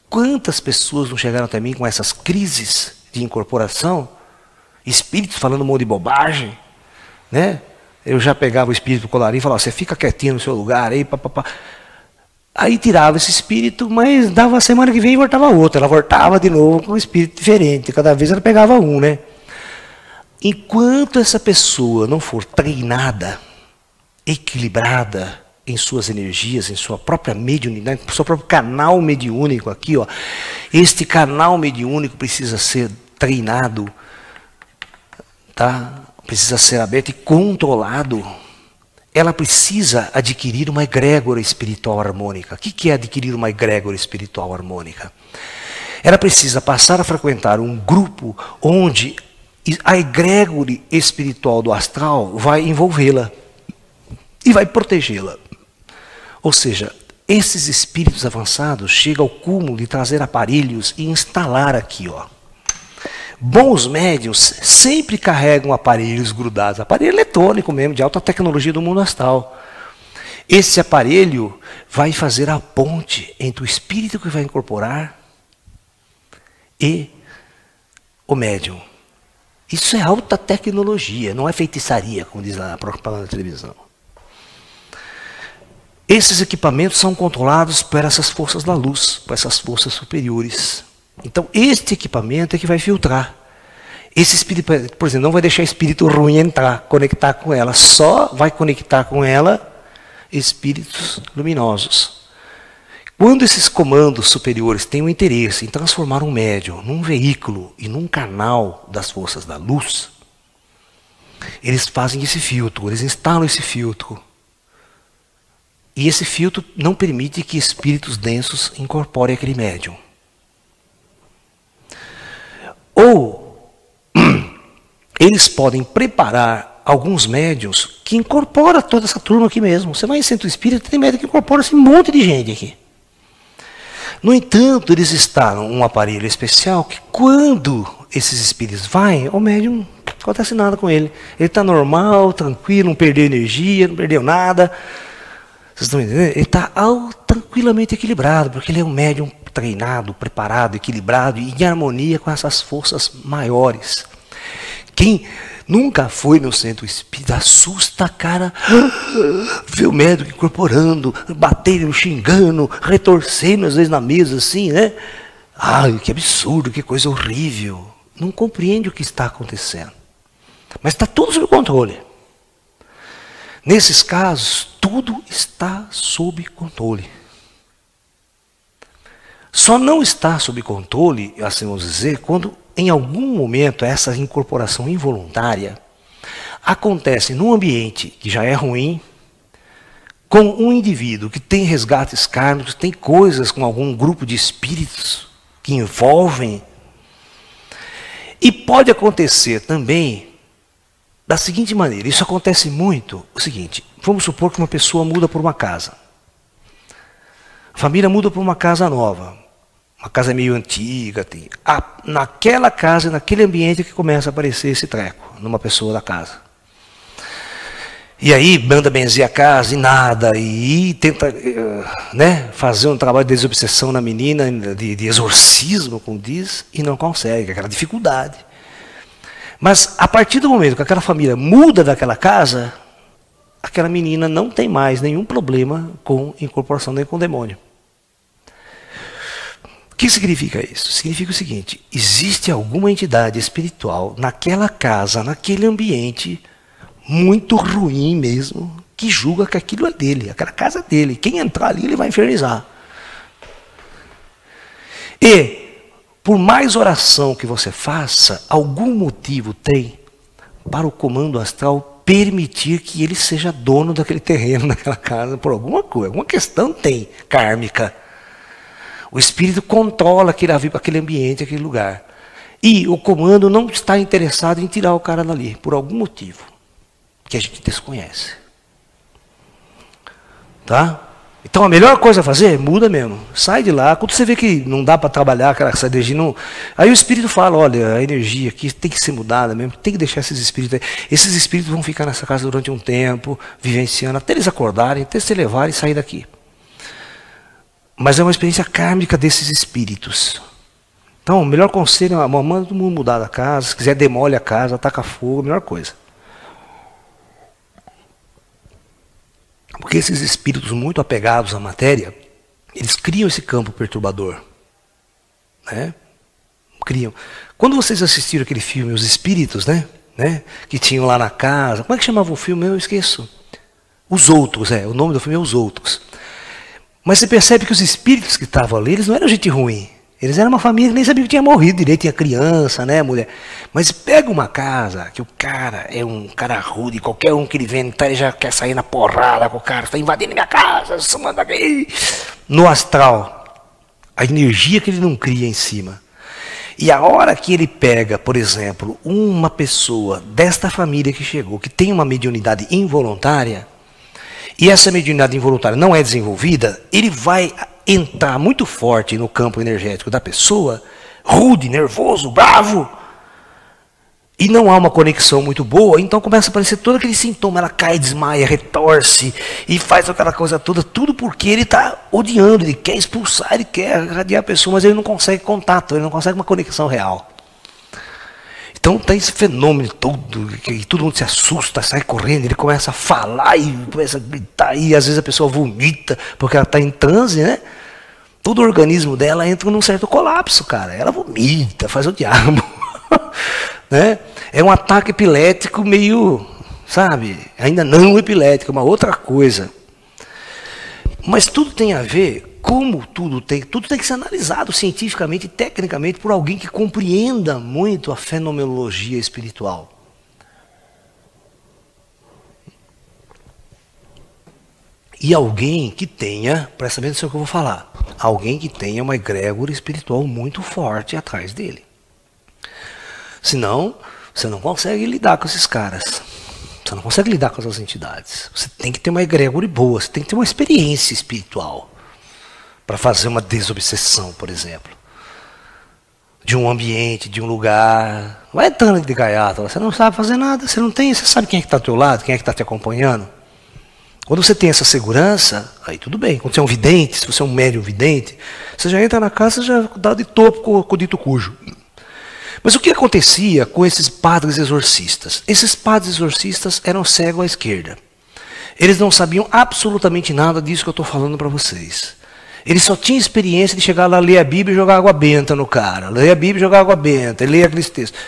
Quantas pessoas não chegaram até mim com essas crises de incorporação? Espíritos falando um monte de bobagem, né? Eu já pegava o espírito do colarinho e falava, você fica quietinho no seu lugar, aí, papapá. Aí tirava esse espírito, mas dava a semana que vem e voltava outro. Ela voltava de novo com um espírito diferente, cada vez ela pegava um, né? Enquanto essa pessoa não for treinada, equilibrada em suas energias, em sua própria mediunidade, em seu próprio canal mediúnico aqui, ó, este canal mediúnico precisa ser treinado, tá? Precisa ser aberto e controlado. Ela precisa adquirir uma egrégora espiritual harmônica. O que é adquirir uma egrégora espiritual harmônica? Ela precisa passar a frequentar um grupo onde a egrégore espiritual do astral vai envolvê-la e vai protegê-la. Ou seja, esses espíritos avançados chegam ao cúmulo de trazer aparelhos e instalar aqui, ó. Bons médiuns sempre carregam aparelhos grudados, aparelho eletrônico mesmo, de alta tecnologia do mundo astral. Esse aparelho vai fazer a ponte entre o espírito que vai incorporar e o médium. Isso é alta tecnologia, não é feitiçaria, como diz lá a propaganda da televisão. Esses equipamentos são controlados por essas forças da luz, por essas forças superiores. Então, este equipamento é que vai filtrar. Esse espírito, por exemplo, não vai deixar espírito ruim entrar, conectar com ela. Só vai conectar com ela espíritos luminosos. Quando esses comandos superiores têm o interesse em transformar um médium num veículo e num canal das forças da luz, eles fazem esse filtro, eles instalam esse filtro. E esse filtro não permite que espíritos densos incorporem aquele médium. Ou eles podem preparar alguns médiuns que incorporam toda essa turma aqui mesmo. Você vai em centro espírita, tem médium que incorpora esse monte de gente aqui. No entanto, eles instalam um aparelho especial que quando esses espíritos vão, o médium não acontece nada com ele. Ele está normal, tranquilo, não perdeu energia, não perdeu nada. Vocês estão entendendo? Ele está tranquilamente equilibrado, porque ele é um médium treinado, preparado, equilibrado e em harmonia com essas forças maiores. Quem nunca foi no centro espírita assusta a cara, vê o médico incorporando, batendo, xingando, retorcendo às vezes na mesa assim, né? Ai, que absurdo, que coisa horrível. Não compreende o que está acontecendo. Mas está tudo sob controle. Nesses casos, tudo está sob controle. Só não está sob controle, assim vamos dizer, quando em algum momento essa incorporação involuntária acontece num ambiente que já é ruim, com um indivíduo que tem resgates kármicos, tem coisas com algum grupo de espíritos que envolvem. E pode acontecer também da seguinte maneira, isso acontece muito, o seguinte, vamos supor que uma pessoa muda por uma casa. A família muda por uma casa nova. Uma casa meio antiga. Naquela casa, naquele ambiente que começa a aparecer esse treco, numa pessoa da casa. E aí manda benzer a casa e nada, e tenta fazer um trabalho de desobsessão na menina, de exorcismo, como diz, e não consegue, aquela dificuldade. Mas a partir do momento que aquela família muda daquela casa, aquela menina não tem mais nenhum problema com incorporação nem com demônio. O que significa isso? Significa o seguinte, existe alguma entidade espiritual naquela casa, naquele ambiente, muito ruim mesmo, que julga que aquilo é dele, aquela casa é dele. Quem entrar ali, ele vai infernizar. E, por mais oração que você faça, algum motivo tem para o comando astral permitir que ele seja dono daquele terreno, daquela casa, por alguma coisa, alguma questão tem, kármica. O espírito controla aquele ambiente, aquele lugar. E o comando não está interessado em tirar o cara dali, por algum motivo, que a gente desconhece. Tá? Então a melhor coisa a fazer, muda mesmo. Sai de lá. Quando você vê que não dá para trabalhar, essa energia não... Aí o espírito fala, olha, a energia aqui tem que ser mudada mesmo, tem que deixar esses espíritos aí. Esses espíritos vão ficar nessa casa durante um tempo, vivenciando, até eles acordarem, até se levarem e sair daqui. Mas é uma experiência kármica desses espíritos. Então, o melhor conselho é manda todo mundo mudar da casa. Se quiser, demole a casa, ataca fogo, a melhor coisa. Porque esses espíritos muito apegados à matéria, eles criam esse campo perturbador. Né? Criam. Quando vocês assistiram aquele filme, Os Espíritos, né? Que tinham lá na casa, como é que chamava o filme? Eu esqueço. Os Outros, o nome do filme é Os Outros. Mas você percebe que os espíritos que estavam ali, eles não eram gente ruim. Eles eram uma família que nem sabia que tinha morrido direito, tinha criança, né, mulher. Mas pega uma casa, que o cara é um cara rude, qualquer um que ele vem, ele já quer sair na porrada com o cara, está invadindo minha casa, manda aqui. No astral, a energia que ele não cria em cima. E a hora que ele pega, por exemplo, uma pessoa desta família que chegou, que tem uma mediunidade involuntária, e essa mediunidade involuntária não é desenvolvida, ele vai entrar muito forte no campo energético da pessoa, rude, nervoso, bravo, e não há uma conexão muito boa, então começa a aparecer todo aquele sintoma, ela cai, desmaia, retorce, e faz aquela coisa toda, tudo porque ele está odiando, ele quer expulsar, ele quer irradiar a pessoa, mas ele não consegue contato, ele não consegue uma conexão real. Então tem esse fenômeno todo, que todo mundo se assusta, sai correndo, ele começa a falar e começa a gritar, e às vezes a pessoa vomita, porque ela está em transe, né? Todo o organismo dela entra num certo colapso, cara. Ela vomita, faz o diabo. Né? É um ataque epilético meio, sabe, ainda não epilético, é uma outra coisa. Mas tudo tem a ver, como tudo tem que ser analisado cientificamente e tecnicamente por alguém que compreenda muito a fenomenologia espiritual. E alguém que tenha, presta atenção no que eu vou falar, alguém que tenha uma egrégora espiritual muito forte atrás dele. Senão, você não consegue lidar com esses caras. Você não consegue lidar com essas entidades. Você tem que ter uma egrégora boa, você tem que ter uma experiência espiritual para fazer uma desobsessão, por exemplo. De um ambiente, de um lugar. Vai entrando de gaiato, você não sabe fazer nada, você não tem, você sabe quem é que está ao teu lado, quem é que está te acompanhando. Quando você tem essa segurança, aí tudo bem. Quando você é um vidente, se você é um médium vidente, você já entra na casa, já dá de topo com o dito cujo. Mas o que acontecia com esses padres exorcistas? Esses padres exorcistas eram cegos à esquerda. Eles não sabiam absolutamente nada disso que eu estou falando para vocês. Eles só tinham experiência de chegar lá, ler a Bíblia e jogar água benta no cara. Ler a Bíblia e jogar água benta, ler aqueles textos.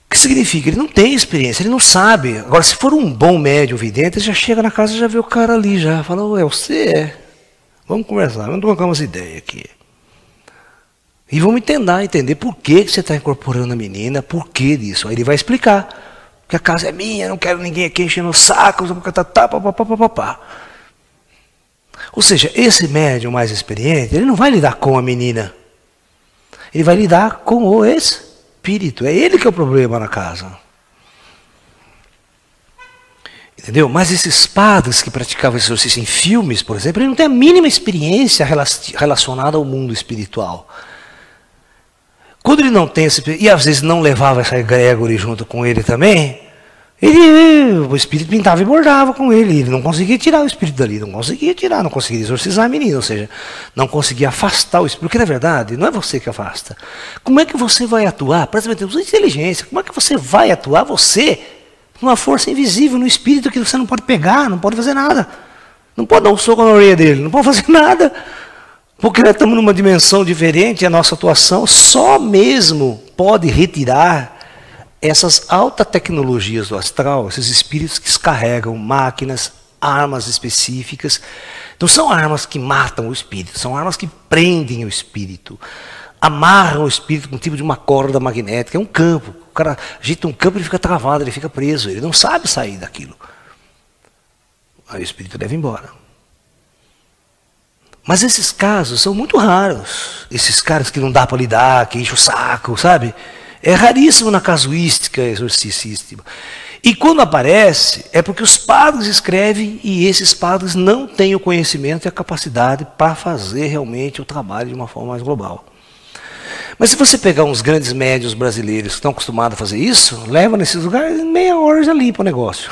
O que significa? Ele não tem experiência, ele não sabe. Agora, se for um bom médium vidente, ele já chega na casa e já vê o cara ali, já fala, ué, você é. Vamos conversar, vamos trocar umas ideias aqui. E vamos entender por que você está incorporando a menina, por que disso. Aí ele vai explicar. Que a casa é minha, não quero ninguém aqui enchendo o saco, papapá. Ou seja, esse médium mais experiente, ele não vai lidar com a menina. Ele vai lidar com o espírito. É ele que é o problema na casa. Entendeu? Mas esses padres que praticavam exorcismo em filmes, por exemplo, ele não tem a mínima experiência relacionada ao mundo espiritual. Quando ele não tem esse, e às vezes não levava essa egrégora junto com ele também, o espírito pintava e bordava com ele não conseguia tirar o espírito dali, não conseguia exorcizar a menina, ou seja, não conseguia afastar o espírito, porque na verdade não é você que afasta. Como é que você vai atuar? Presta atenção, inteligência, como é que você vai atuar, você, numa força invisível, no espírito que você não pode pegar, não pode fazer nada, não pode dar um soco na orelha dele, não pode fazer nada. Porque nós estamos numa dimensão diferente e a nossa atuação só mesmo pode retirar essas altas tecnologias do astral, esses espíritos que descarregam máquinas, armas específicas. Não são armas que matam o espírito, são armas que prendem o espírito, amarram o espírito com um tipo de uma corda magnética, é um campo. O cara agita um campo e ele fica travado, ele fica preso, ele não sabe sair daquilo. Aí o espírito leva embora. Mas esses casos são muito raros. Esses caras que não dá para lidar, que enchem o saco, sabe? É raríssimo na casuística exorcística. E quando aparece, é porque os padres escrevem e esses padres não têm o conhecimento e a capacidade para fazer realmente o trabalho de uma forma mais global. Mas se você pegar uns grandes médios brasileiros que estão acostumados a fazer isso, leva nesses lugares, meia hora já limpa o negócio.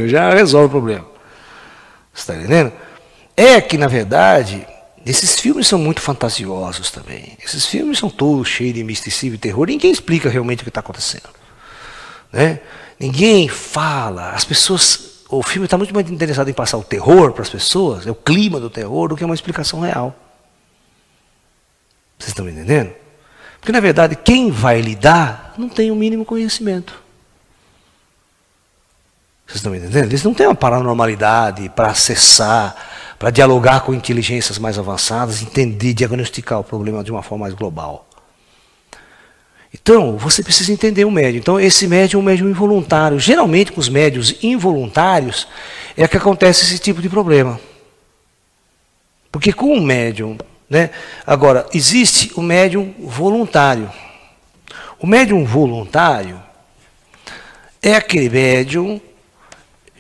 Já resolve o problema. Você está entendendo? É que, na verdade, esses filmes são muito fantasiosos também. Esses filmes são todos cheios de misticismo e terror. Ninguém explica realmente o que está acontecendo. Né? Ninguém fala. As pessoas... O filme está muito mais interessado em passar o terror para as pessoas, é o clima do terror, do que uma explicação real. Vocês estão me entendendo? Porque, na verdade, quem vai lidar não tem o mínimo conhecimento. Vocês estão me entendendo? Eles não têm uma paranormalidade para acessar, para dialogar com inteligências mais avançadas, entender, diagnosticar o problema de uma forma mais global. Então, você precisa entender o médium. Então, esse médium é um médium involuntário. Geralmente, com os médios involuntários, é que acontece esse tipo de problema. Porque com o médium... Né? Agora, existe o médium voluntário. O médium voluntário é aquele médium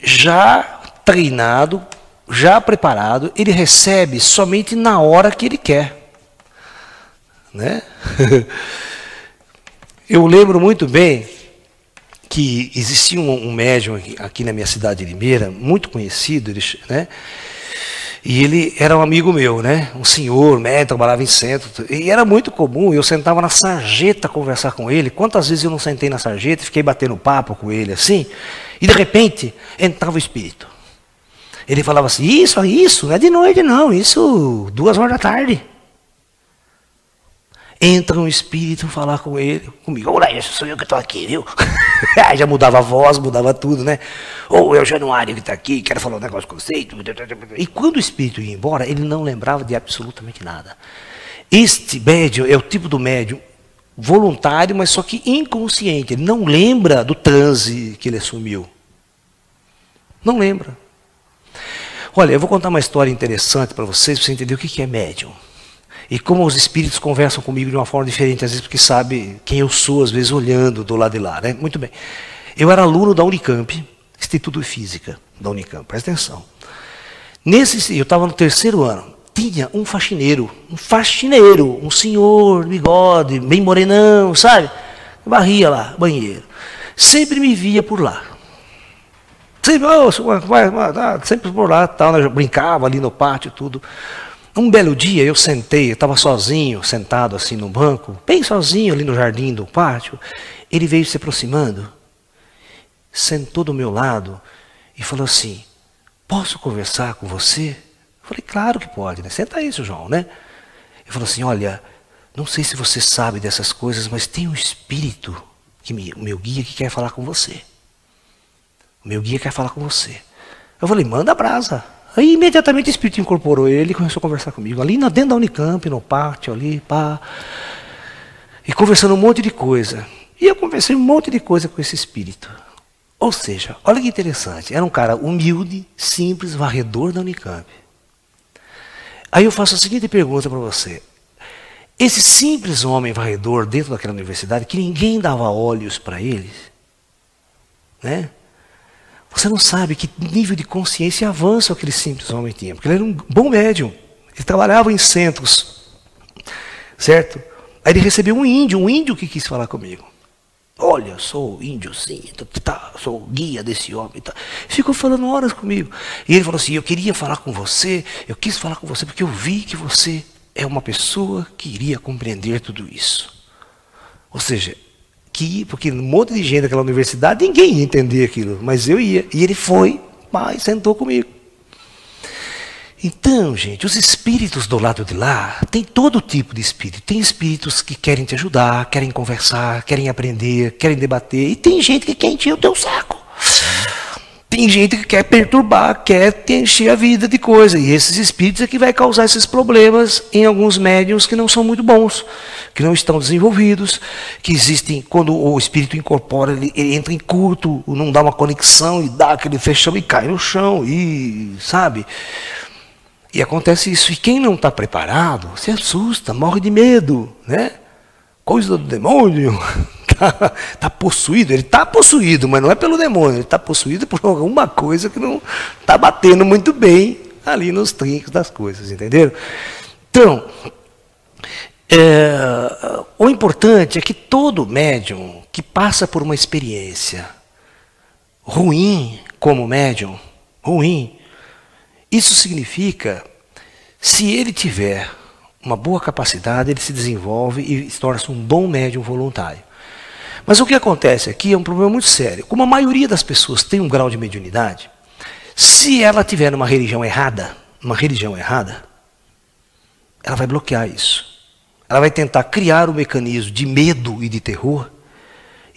já treinado, já preparado, ele recebe somente na hora que ele quer. Né? Eu lembro muito bem que existia um médium aqui na minha cidade de Limeira, muito conhecido, né? E ele era um amigo meu, né? Um senhor, médico, trabalhava em centro. E era muito comum, eu sentava na sarjeta conversar com ele. Quantas vezes eu não sentei na sarjeta e fiquei batendo papo com ele assim? E de repente, entrava o espírito. Ele falava assim, isso, não é de noite não, isso 2 horas da tarde. Entra um espírito falar com ele, comigo, olha, sou eu que estou aqui, viu? Aí já mudava a voz, mudava tudo, né? Ou é o Januário que está aqui, quero falar um negócio com você. E quando o espírito ia embora, ele não lembrava de absolutamente nada. Este médium é o tipo do médium voluntário, mas só que inconsciente. Ele não lembra do transe que ele assumiu. Não lembra. Olha, eu vou contar uma história interessante para vocês entender o que é médium. E como os espíritos conversam comigo de uma forma diferente, às vezes porque sabe quem eu sou, às vezes olhando do lado de lá, né? Muito bem. Eu era aluno da Unicamp, Instituto de Física da Unicamp, presta atenção. Eu estava no 3º ano, tinha um faxineiro, um senhor, bigode, bem morenão, sabe? Varria lá, banheiro. Sempre me via por lá. Sempre por lá, tal, né? Brincava ali no pátio, tudo. Um belo dia eu sentei, eu estava sozinho, sentado assim no banco, bem sozinho ali no jardim do pátio. Ele veio se aproximando, sentou do meu lado e falou assim, posso conversar com você? Eu falei, claro que pode, né? Senta aí, seu João, né? Ele falou assim, olha, não sei se você sabe dessas coisas, mas tem um espírito, o meu guia, que quer falar com você. O meu guia quer falar com você. Eu falei, manda brasa. Aí imediatamente o espírito incorporou ele e começou a conversar comigo. Ali dentro da Unicamp, no pátio, ali, pá. E conversando um monte de coisa. E eu conversei um monte de coisa com esse espírito. Ou seja, olha que interessante. Era um cara humilde, simples, varredor da Unicamp. Aí eu faço a seguinte pergunta para você. Esse simples homem varredor dentro daquela universidade, que ninguém dava olhos para eles, né? Você não sabe que nível de consciência e avanço aquele simples homem tinha. Porque ele era um bom médium. Ele trabalhava em centros. Certo? Aí ele recebeu um índio que quis falar comigo. Olha, sou índio sim, sou o guia desse homem. Tá. Ficou falando horas comigo. E ele falou assim, eu queria falar com você, eu quis falar com você porque eu vi que você é uma pessoa que iria compreender tudo isso. Ou seja, porque um monte de gente naquela universidade, ninguém ia entender aquilo, mas eu ia. E ele foi, mas sentou comigo. Então, gente, os espíritos do lado de lá, tem todo tipo de espírito. Tem espíritos que querem te ajudar, querem conversar, querem aprender, querem debater. E tem gente que quer encher o teu saco. Tem gente que quer perturbar, quer te encher a vida de coisa. E esses espíritos é que vai causar esses problemas em alguns médiuns que não são muito bons, que não estão desenvolvidos, que existem, quando o espírito incorpora, ele entra em curto, não dá uma conexão e dá aquele fechão e cai no chão, e sabe? E acontece isso. E quem não está preparado, se assusta, morre de medo, né? Coisa do demônio. Está possuído, ele está possuído, mas não é pelo demônio, ele está possuído por alguma coisa que não está batendo muito bem ali nos trincos das coisas, entenderam? Então, o importante é que todo médium que passa por uma experiência ruim como médium, isso significa, se ele tiver uma boa capacidade, ele se desenvolve e torna-se um bom médium voluntário. Mas o que acontece aqui é um problema muito sério. Como a maioria das pessoas tem um grau de mediunidade, se ela tiver uma religião errada, ela vai bloquear isso. Ela vai tentar criar um mecanismo de medo e de terror,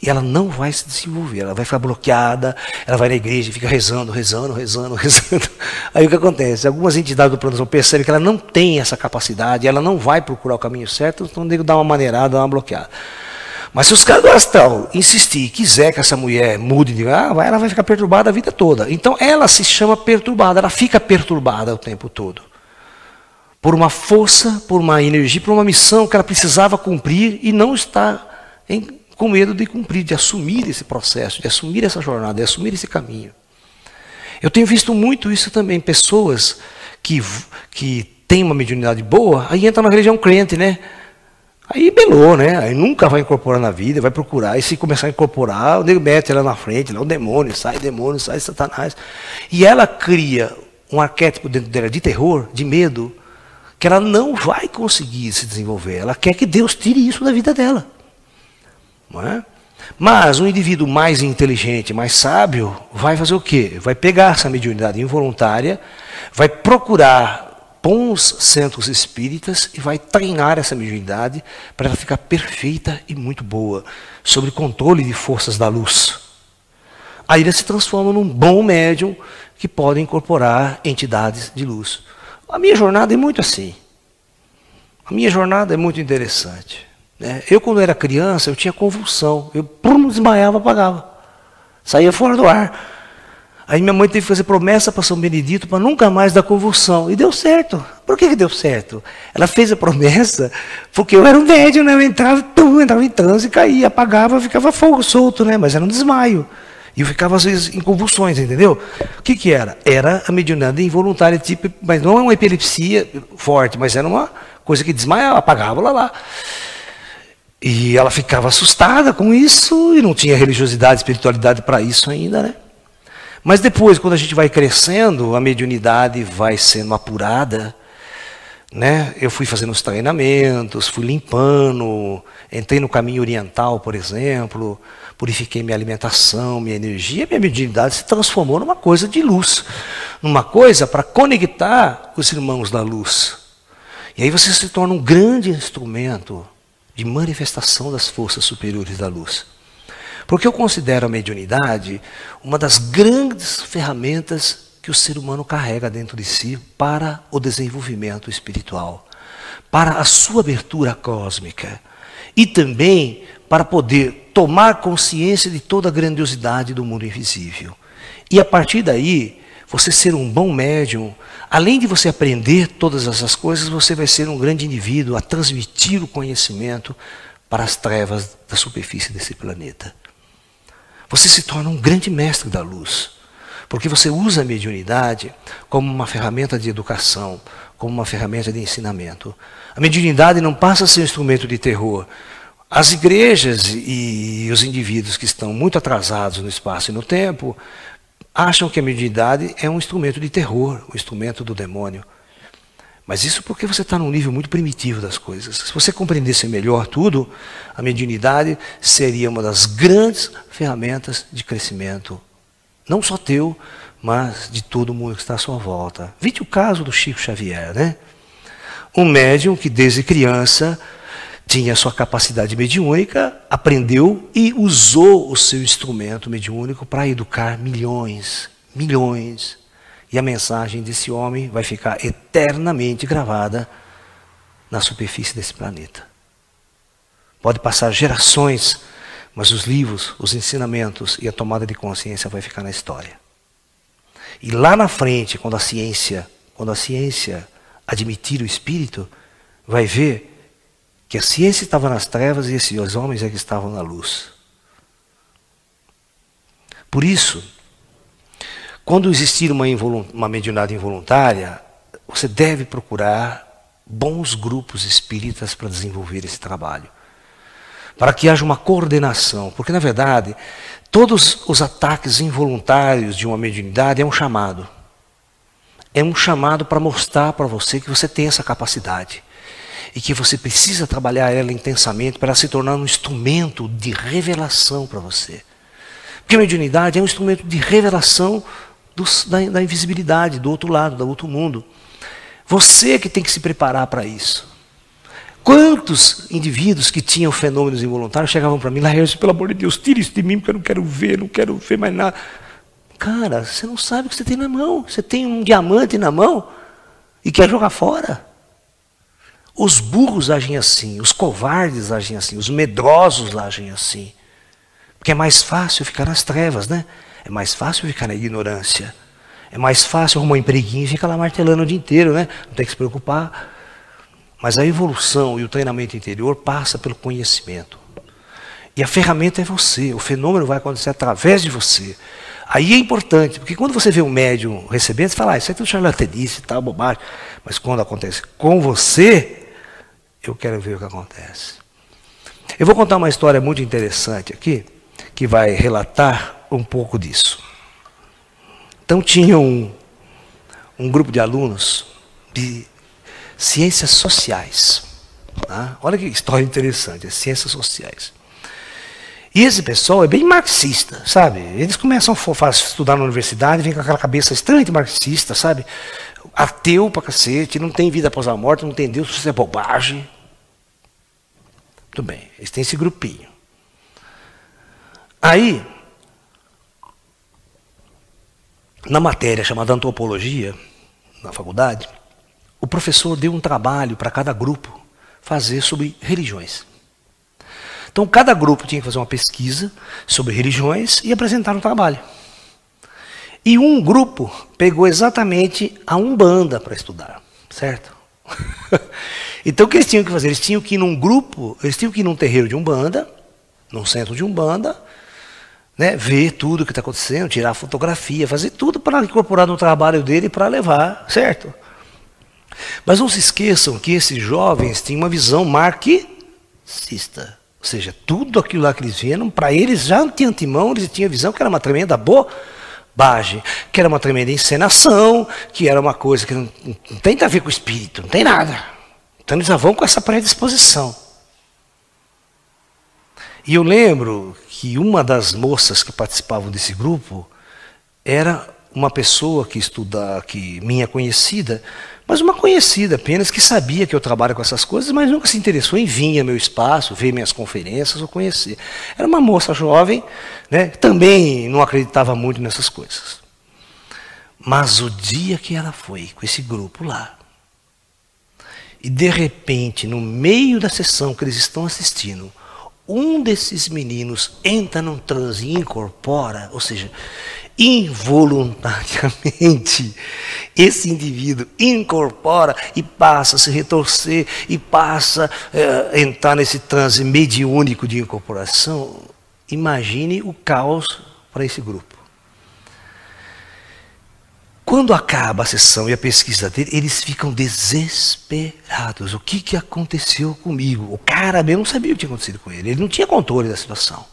e ela não vai se desenvolver, ela vai ficar bloqueada, ela vai na igreja e fica rezando. Aí o que acontece? Algumas entidades do plano de ação percebem que ela não tem essa capacidade, ela não vai procurar o caminho certo, então nego dá uma maneirada, dá uma bloqueada. Mas se os caras do astral insistir e quiser que essa mulher mude de ela vai ficar perturbada a vida toda. Então ela se chama perturbada, ela fica perturbada o tempo todo. Por uma força, por uma energia, por uma missão que ela precisava cumprir e não está com medo de cumprir, de assumir esse processo, de assumir essa jornada, de assumir esse caminho. Eu tenho visto muito isso também, pessoas que têm uma mediunidade boa, aí entra na religião crente, né? Aí belou, né? Aí nunca vai incorporar na vida, vai procurar. E se começar a incorporar, o nego mete ela na frente, lá o demônio, sai Satanás. E ela cria um arquétipo dentro dela de terror, de medo, que ela não vai conseguir se desenvolver. Ela quer que Deus tire isso da vida dela. Não é? Mas um indivíduo mais inteligente, mais sábio, vai fazer o quê? Vai pegar essa mediunidade involuntária, vai procurar bons centros espíritas e vai treinar essa mediunidade para ela ficar perfeita e muito boa, sob controle de forças da luz. Aí ele se transforma num bom médium que pode incorporar entidades de luz. A minha jornada é muito assim. A minha jornada é muito interessante. Eu, quando era criança, eu tinha convulsão. Eu desmaiava, apagava. Saía fora do ar. Aí minha mãe teve que fazer promessa para São Benedito para nunca mais dar convulsão. E deu certo. Por que deu certo? Ela fez a promessa porque eu era um médium, né? Eu entrava em transe, caía, apagava, ficava fogo solto, né? Mas era um desmaio. E eu ficava, às vezes, em convulsões, entendeu? O que era? Era a mediunidade involuntária, tipo, mas não é uma epilepsia forte, mas era uma coisa que desmaiava, apagava, lá. E ela ficava assustada com isso, e não tinha religiosidade, espiritualidade para isso ainda, né? Mas depois, quando a gente vai crescendo, a mediunidade vai sendo apurada, né? Eu fui fazendo os treinamentos, fui limpando, entrei no caminho oriental, por exemplo, purifiquei minha alimentação, minha energia, minha mediunidade se transformou numa coisa de luz, numa coisa para conectar os irmãos da luz. E aí você se torna um grande instrumento de manifestação das forças superiores da luz. Porque eu considero a mediunidade uma das grandes ferramentas que o ser humano carrega dentro de si para o desenvolvimento espiritual, para a sua abertura cósmica e também para poder tomar consciência de toda a grandiosidade do mundo invisível. E a partir daí, você ser um bom médium, além de você aprender todas essas coisas, você vai ser um grande indivíduo a transmitir o conhecimento para as trevas da superfície desse planeta. Você se torna um grande mestre da luz, porque você usa a mediunidade como uma ferramenta de educação, como uma ferramenta de ensinamento. A mediunidade não passa a ser um instrumento de terror. As igrejas e os indivíduos que estão muito atrasados no espaço e no tempo acham que a mediunidade é um instrumento de terror, um instrumento do demônio. Mas isso porque você está num nível muito primitivo das coisas. Se você compreendesse melhor tudo, a mediunidade seria uma das grandes ferramentas de crescimento, não só teu, mas de todo mundo que está à sua volta. Vide o caso do Chico Xavier, né? Um médium que desde criança tinha sua capacidade mediúnica, aprendeu e usou o seu instrumento mediúnico para educar milhões. E a mensagem desse homem vai ficar eternamente gravada na superfície desse planeta. Pode passar gerações, mas os livros, os ensinamentos e a tomada de consciência vai ficar na história. E lá na frente, quando a ciência admitir o espírito, vai ver que a ciência estava nas trevas e esses homens é que estavam na luz. Por isso, quando existir uma mediunidade involuntária, você deve procurar bons grupos espíritas para desenvolver esse trabalho. Para que haja uma coordenação, porque na verdade, todos os ataques involuntários de uma mediunidade é um chamado. É um chamado para mostrar para você que você tem essa capacidade. E que você precisa trabalhar ela intensamente para ela se tornar um instrumento de revelação para você. Porque a mediunidade é um instrumento de revelação da invisibilidade, do outro lado, do outro mundo. Você que tem que se preparar para isso. Quantos indivíduos que tinham fenômenos involuntários chegavam para mim, Laércio, pelo amor de Deus, tira isso de mim, porque eu não quero ver mais nada. Cara, você não sabe o que você tem na mão. Você tem um diamante na mão e quer jogar fora. Os burros agem assim, os covardes agem assim, os medrosos agem assim. Porque é mais fácil ficar nas trevas, né? É mais fácil ficar na ignorância. É mais fácil arrumar um empreguinho e ficar lá martelando o dia inteiro, né? Não tem que se preocupar. Mas a evolução e o treinamento interior passa pelo conhecimento. E a ferramenta é você. O fenômeno vai acontecer através de você. Aí é importante, porque quando você vê um médium recebendo, você fala, isso é tudo charlatanice e tal, bobagem. Mas quando acontece com você, eu quero ver o que acontece. Eu vou contar uma história muito interessante aqui, que vai relatar um pouco disso. Então tinha um grupo de alunos de ciências sociais. Tá? Olha que história interessante, as ciências sociais. E esse pessoal é bem marxista, sabe? Eles começam a estudar na universidade, vem com aquela cabeça extremamente marxista, sabe? Ateu pra cacete, não tem vida após a morte, não tem Deus, isso é bobagem. Muito bem, eles têm esse grupinho. Aí, na matéria chamada antropologia, na faculdade, o professor deu um trabalho para cada grupo fazer sobre religiões. Então, cada grupo tinha que fazer uma pesquisa sobre religiões e apresentar um trabalho. E um grupo pegou exatamente a Umbanda para estudar, certo? Então, o que eles tinham que fazer? Eles tinham que ir num grupo, eles tinham que ir num terreiro de Umbanda, num centro de Umbanda, né, ver tudo o que está acontecendo, tirar fotografia, fazer tudo para incorporar no trabalho dele para levar, certo? Mas não se esqueçam que esses jovens tinham uma visão marxista. Ou seja, tudo aquilo lá que eles viram, para eles já de antemão, eles tinham a visão que era uma tremenda bobagem, que era uma tremenda encenação, que era uma coisa que não tem nada a ver com o espírito, não tem nada. Então eles já vão com essa predisposição. E eu lembro que uma das moças que participavam desse grupo era uma pessoa que minha conhecida, mas uma conhecida apenas, que sabia que eu trabalho com essas coisas, mas nunca se interessou em vir ao meu espaço, ver minhas conferências ou conhecer. Era uma moça jovem, né, que também não acreditava muito nessas coisas. Mas o dia que ela foi com esse grupo lá, e de repente, no meio da sessão que eles estão assistindo, um desses meninos entra num transe e incorpora, ou seja, involuntariamente, esse indivíduo incorpora e passa a se retorcer e passa a entrar nesse transe mediúnico de incorporação. Imagine o caos para esse grupo. Quando acaba a sessão e a pesquisa dele, eles ficam desesperados. O que aconteceu comigo? O cara mesmo não sabia o que tinha acontecido com ele. Ele não tinha controle da situação.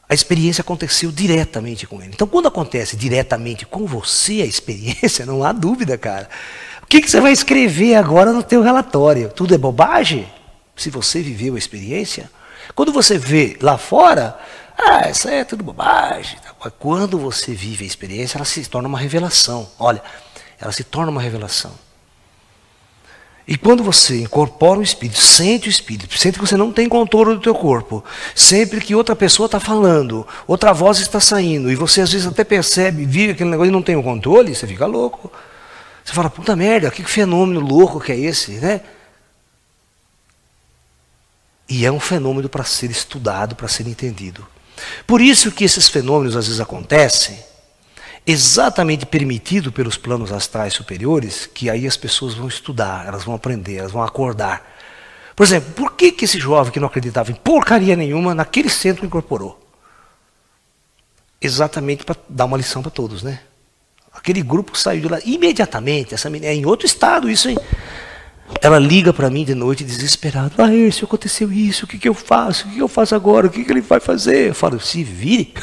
A experiência aconteceu diretamente com ele. Então, quando acontece diretamente com você a experiência, não há dúvida, cara. O que você vai escrever agora no teu relatório? Tudo é bobagem? Se você viveu a experiência? Quando você vê lá fora, isso é tudo bobagem. Quando você vive a experiência, ela se torna uma revelação. Olha, ela se torna uma revelação. E quando você incorpora o espírito, sente que você não tem controle do teu corpo, sempre que outra pessoa está falando, outra voz está saindo, e você às vezes até percebe, vive aquele negócio e não tem o controle, você fica louco. Você fala, puta merda, que fenômeno louco que é esse, né? E é um fenômeno para ser estudado, para ser entendido. Por isso que esses fenômenos às vezes acontecem, exatamente permitido pelos planos astrais superiores, que aí as pessoas vão estudar, elas vão aprender, elas vão acordar. Por exemplo, por que esse jovem que não acreditava em porcaria nenhuma, naquele centro incorporou? Exatamente para dar uma lição para todos, né? Aquele grupo saiu de lá imediatamente, essa menina é em outro estado isso, hein? Ela liga para mim de noite desesperada. Se aconteceu isso, o que eu faço? O que eu faço agora? O que ele vai fazer? Eu falo, se vire.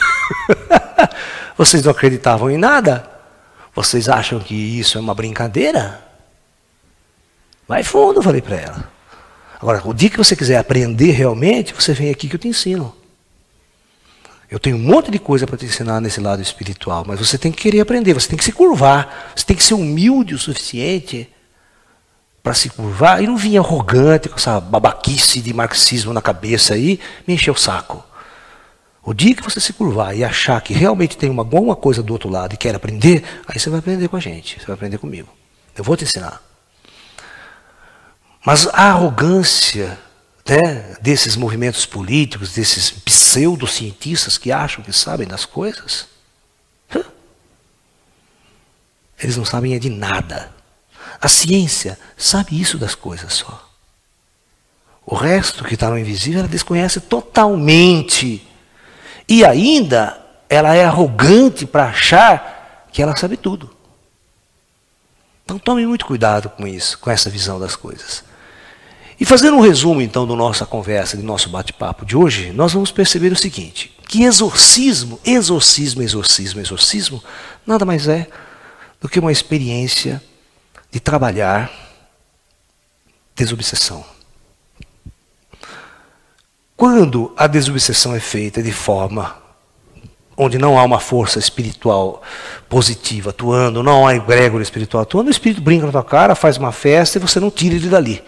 Vocês não acreditavam em nada? Vocês acham que isso é uma brincadeira? Vai fundo, eu falei para ela. Agora, o dia que você quiser aprender realmente, você vem aqui que eu te ensino. Eu tenho um monte de coisa para te ensinar nesse lado espiritual, mas você tem que querer aprender, você tem que se curvar, você tem que ser humilde o suficiente para se curvar e não vir arrogante com essa babaquice de marxismo na cabeça aí, me encher o saco. O dia que você se curvar e achar que realmente tem alguma coisa do outro lado e quer aprender, aí você vai aprender com a gente, você vai aprender comigo. Eu vou te ensinar. Mas a arrogância, né, desses movimentos políticos, desses pseudocientistas que acham que sabem das coisas, eles não sabem de nada. A ciência sabe isso das coisas só. O resto que está no invisível, ela desconhece totalmente. E ainda, ela é arrogante para achar que ela sabe tudo. Então tome muito cuidado com isso, com essa visão das coisas. E fazendo um resumo então da nossa conversa, do nosso bate-papo de hoje, nós vamos perceber o seguinte, que exorcismo, nada mais é do que uma experiência de trabalhar desobsessão. Quando a desobsessão é feita de forma onde não há uma força espiritual positiva atuando, não há egrégora espiritual atuando, o espírito brinca na tua cara, faz uma festa e você não tira ele dali.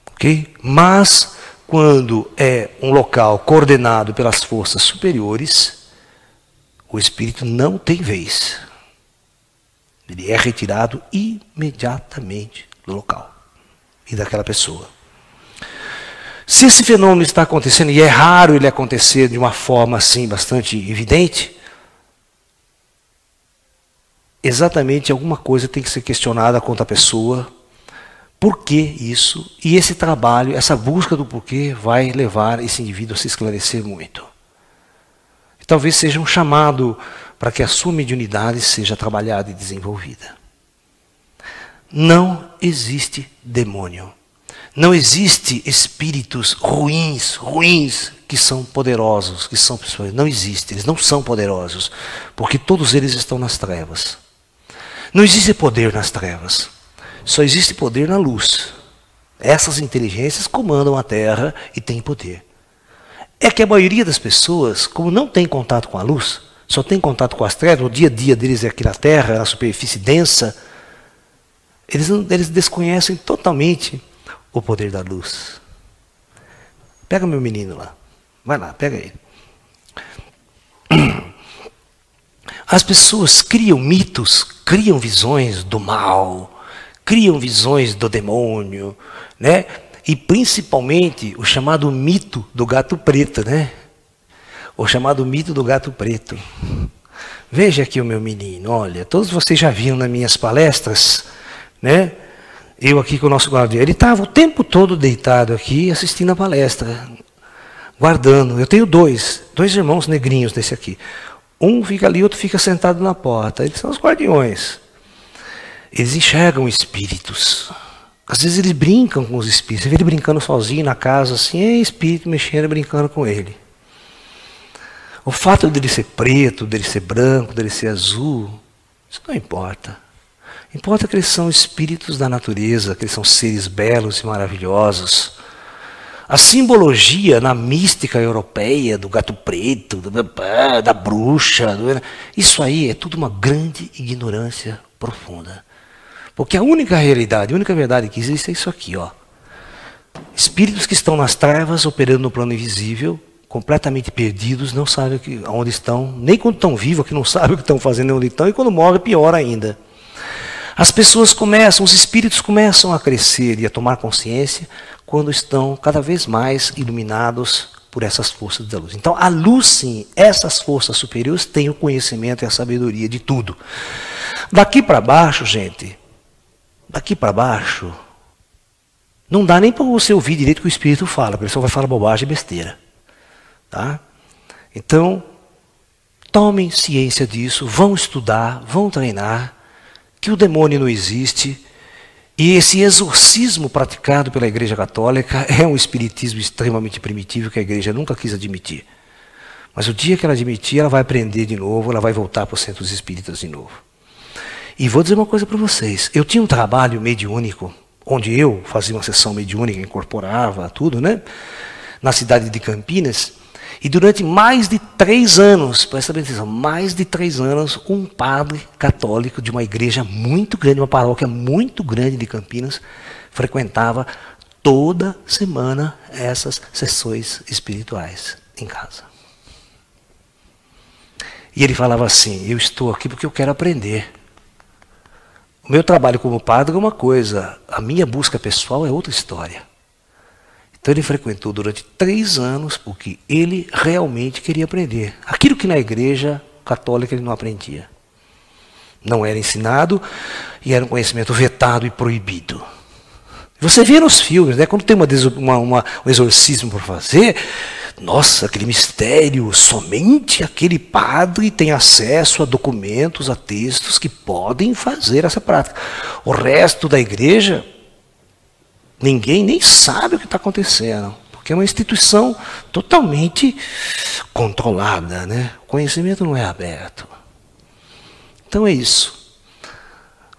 Ok? Mas, quando é um local coordenado pelas forças superiores, o espírito não tem vez. Ele é retirado imediatamente do local e daquela pessoa. Se esse fenômeno está acontecendo, e é raro ele acontecer de uma forma assim bastante evidente, exatamente alguma coisa tem que ser questionada contra a pessoa. Por que isso? E esse trabalho, essa busca do porquê vai levar esse indivíduo a se esclarecer muito. E talvez seja um chamado para que a sua mediunidade seja trabalhada e desenvolvida. Não existe demônio. Não existe espíritos ruins, que são poderosos, que são pessoas. Não existe, eles não são poderosos, porque todos eles estão nas trevas. Não existe poder nas trevas, só existe poder na luz. Essas inteligências comandam a Terra e têm poder. É que a maioria das pessoas, como não tem contato com a luz, só tem contato com as trevas, o dia a dia deles é aqui na Terra, na superfície densa, eles desconhecem totalmente o poder da luz. Pega meu menino lá. Vai lá, pega ele. As pessoas criam mitos, criam visões do mal, criam visões do demônio, né? E principalmente o chamado mito do gato preto, né? O chamado mito do gato preto. Veja aqui o meu menino, olha, todos vocês já viram nas minhas palestras, né? Eu aqui com o nosso guardião, ele estava o tempo todo deitado aqui, assistindo a palestra, guardando. Eu tenho dois irmãos negrinhos desse aqui. Um fica ali, outro fica sentado na porta. Eles são os guardiões. Eles enxergam espíritos. Às vezes eles brincam com os espíritos. Você vê ele brincando sozinho na casa, assim, é espírito mexendo, brincando com ele. O fato dele ser preto, dele ser branco, dele ser azul, isso não importa. Importa que eles são espíritos da natureza, que eles são seres belos e maravilhosos. A simbologia na mística europeia do gato preto, da bruxa, isso aí é tudo uma grande ignorância profunda. Porque a única realidade, a única verdade que existe é isso aqui, ó. Espíritos que estão nas trevas, operando no plano invisível, completamente perdidos, não sabem onde estão, nem quando estão vivos, que não sabem o que estão fazendo, onde estão, e quando morrem, pior ainda. As pessoas começam, os espíritos começam a crescer e a tomar consciência quando estão cada vez mais iluminados por essas forças da luz. Então, a luz, sim, essas forças superiores têm o conhecimento e a sabedoria de tudo. Daqui para baixo, gente, daqui para baixo, não dá nem para você ouvir direito o que o espírito fala, porque ele só vai falar bobagem e besteira. Tá? Então, tomem ciência disso, vão estudar, vão treinar, que o demônio não existe, e esse exorcismo praticado pela Igreja Católica é um espiritismo extremamente primitivo que a Igreja nunca quis admitir. Mas o dia que ela admitir, ela vai aprender de novo, ela vai voltar para os centros espíritas de novo. E vou dizer uma coisa para vocês, eu tinha um trabalho mediúnico, onde eu fazia uma sessão mediúnica, incorporava tudo, né? Na cidade de Campinas. E durante mais de 3 anos, presta bem atenção, mais de 3 anos, um padre católico de uma igreja muito grande, uma paróquia muito grande de Campinas, frequentava toda semana essas sessões espirituais em casa. E ele falava assim, eu estou aqui porque eu quero aprender. O meu trabalho como padre é uma coisa, a minha busca pessoal é outra história. Então ele frequentou durante 3 anos porque ele realmente queria aprender. Aquilo que na igreja católica ele não aprendia. Não era ensinado e era um conhecimento vetado e proibido. Você vê nos filmes, né, quando tem um exorcismo para fazer, nossa, aquele mistério, somente aquele padre tem acesso a documentos, a textos que podem fazer essa prática. O resto da igreja, ninguém nem sabe o que está acontecendo, porque é uma instituição totalmente controlada, né? O conhecimento não é aberto. O Então é isso.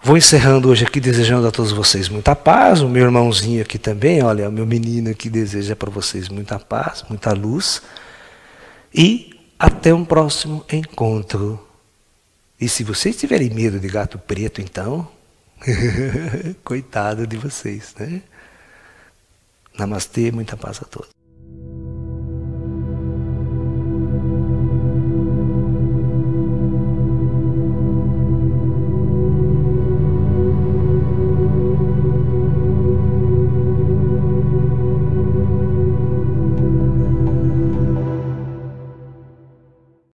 Vou encerrando hoje aqui, desejando a todos vocês muita paz. O meu irmãozinho aqui também, olha, o meu menino aqui deseja para vocês muita paz, muita luz. E até um próximo encontro. E se vocês tiverem medo de gato preto, então, coitado de vocês, né? Namastê, muita paz a todos.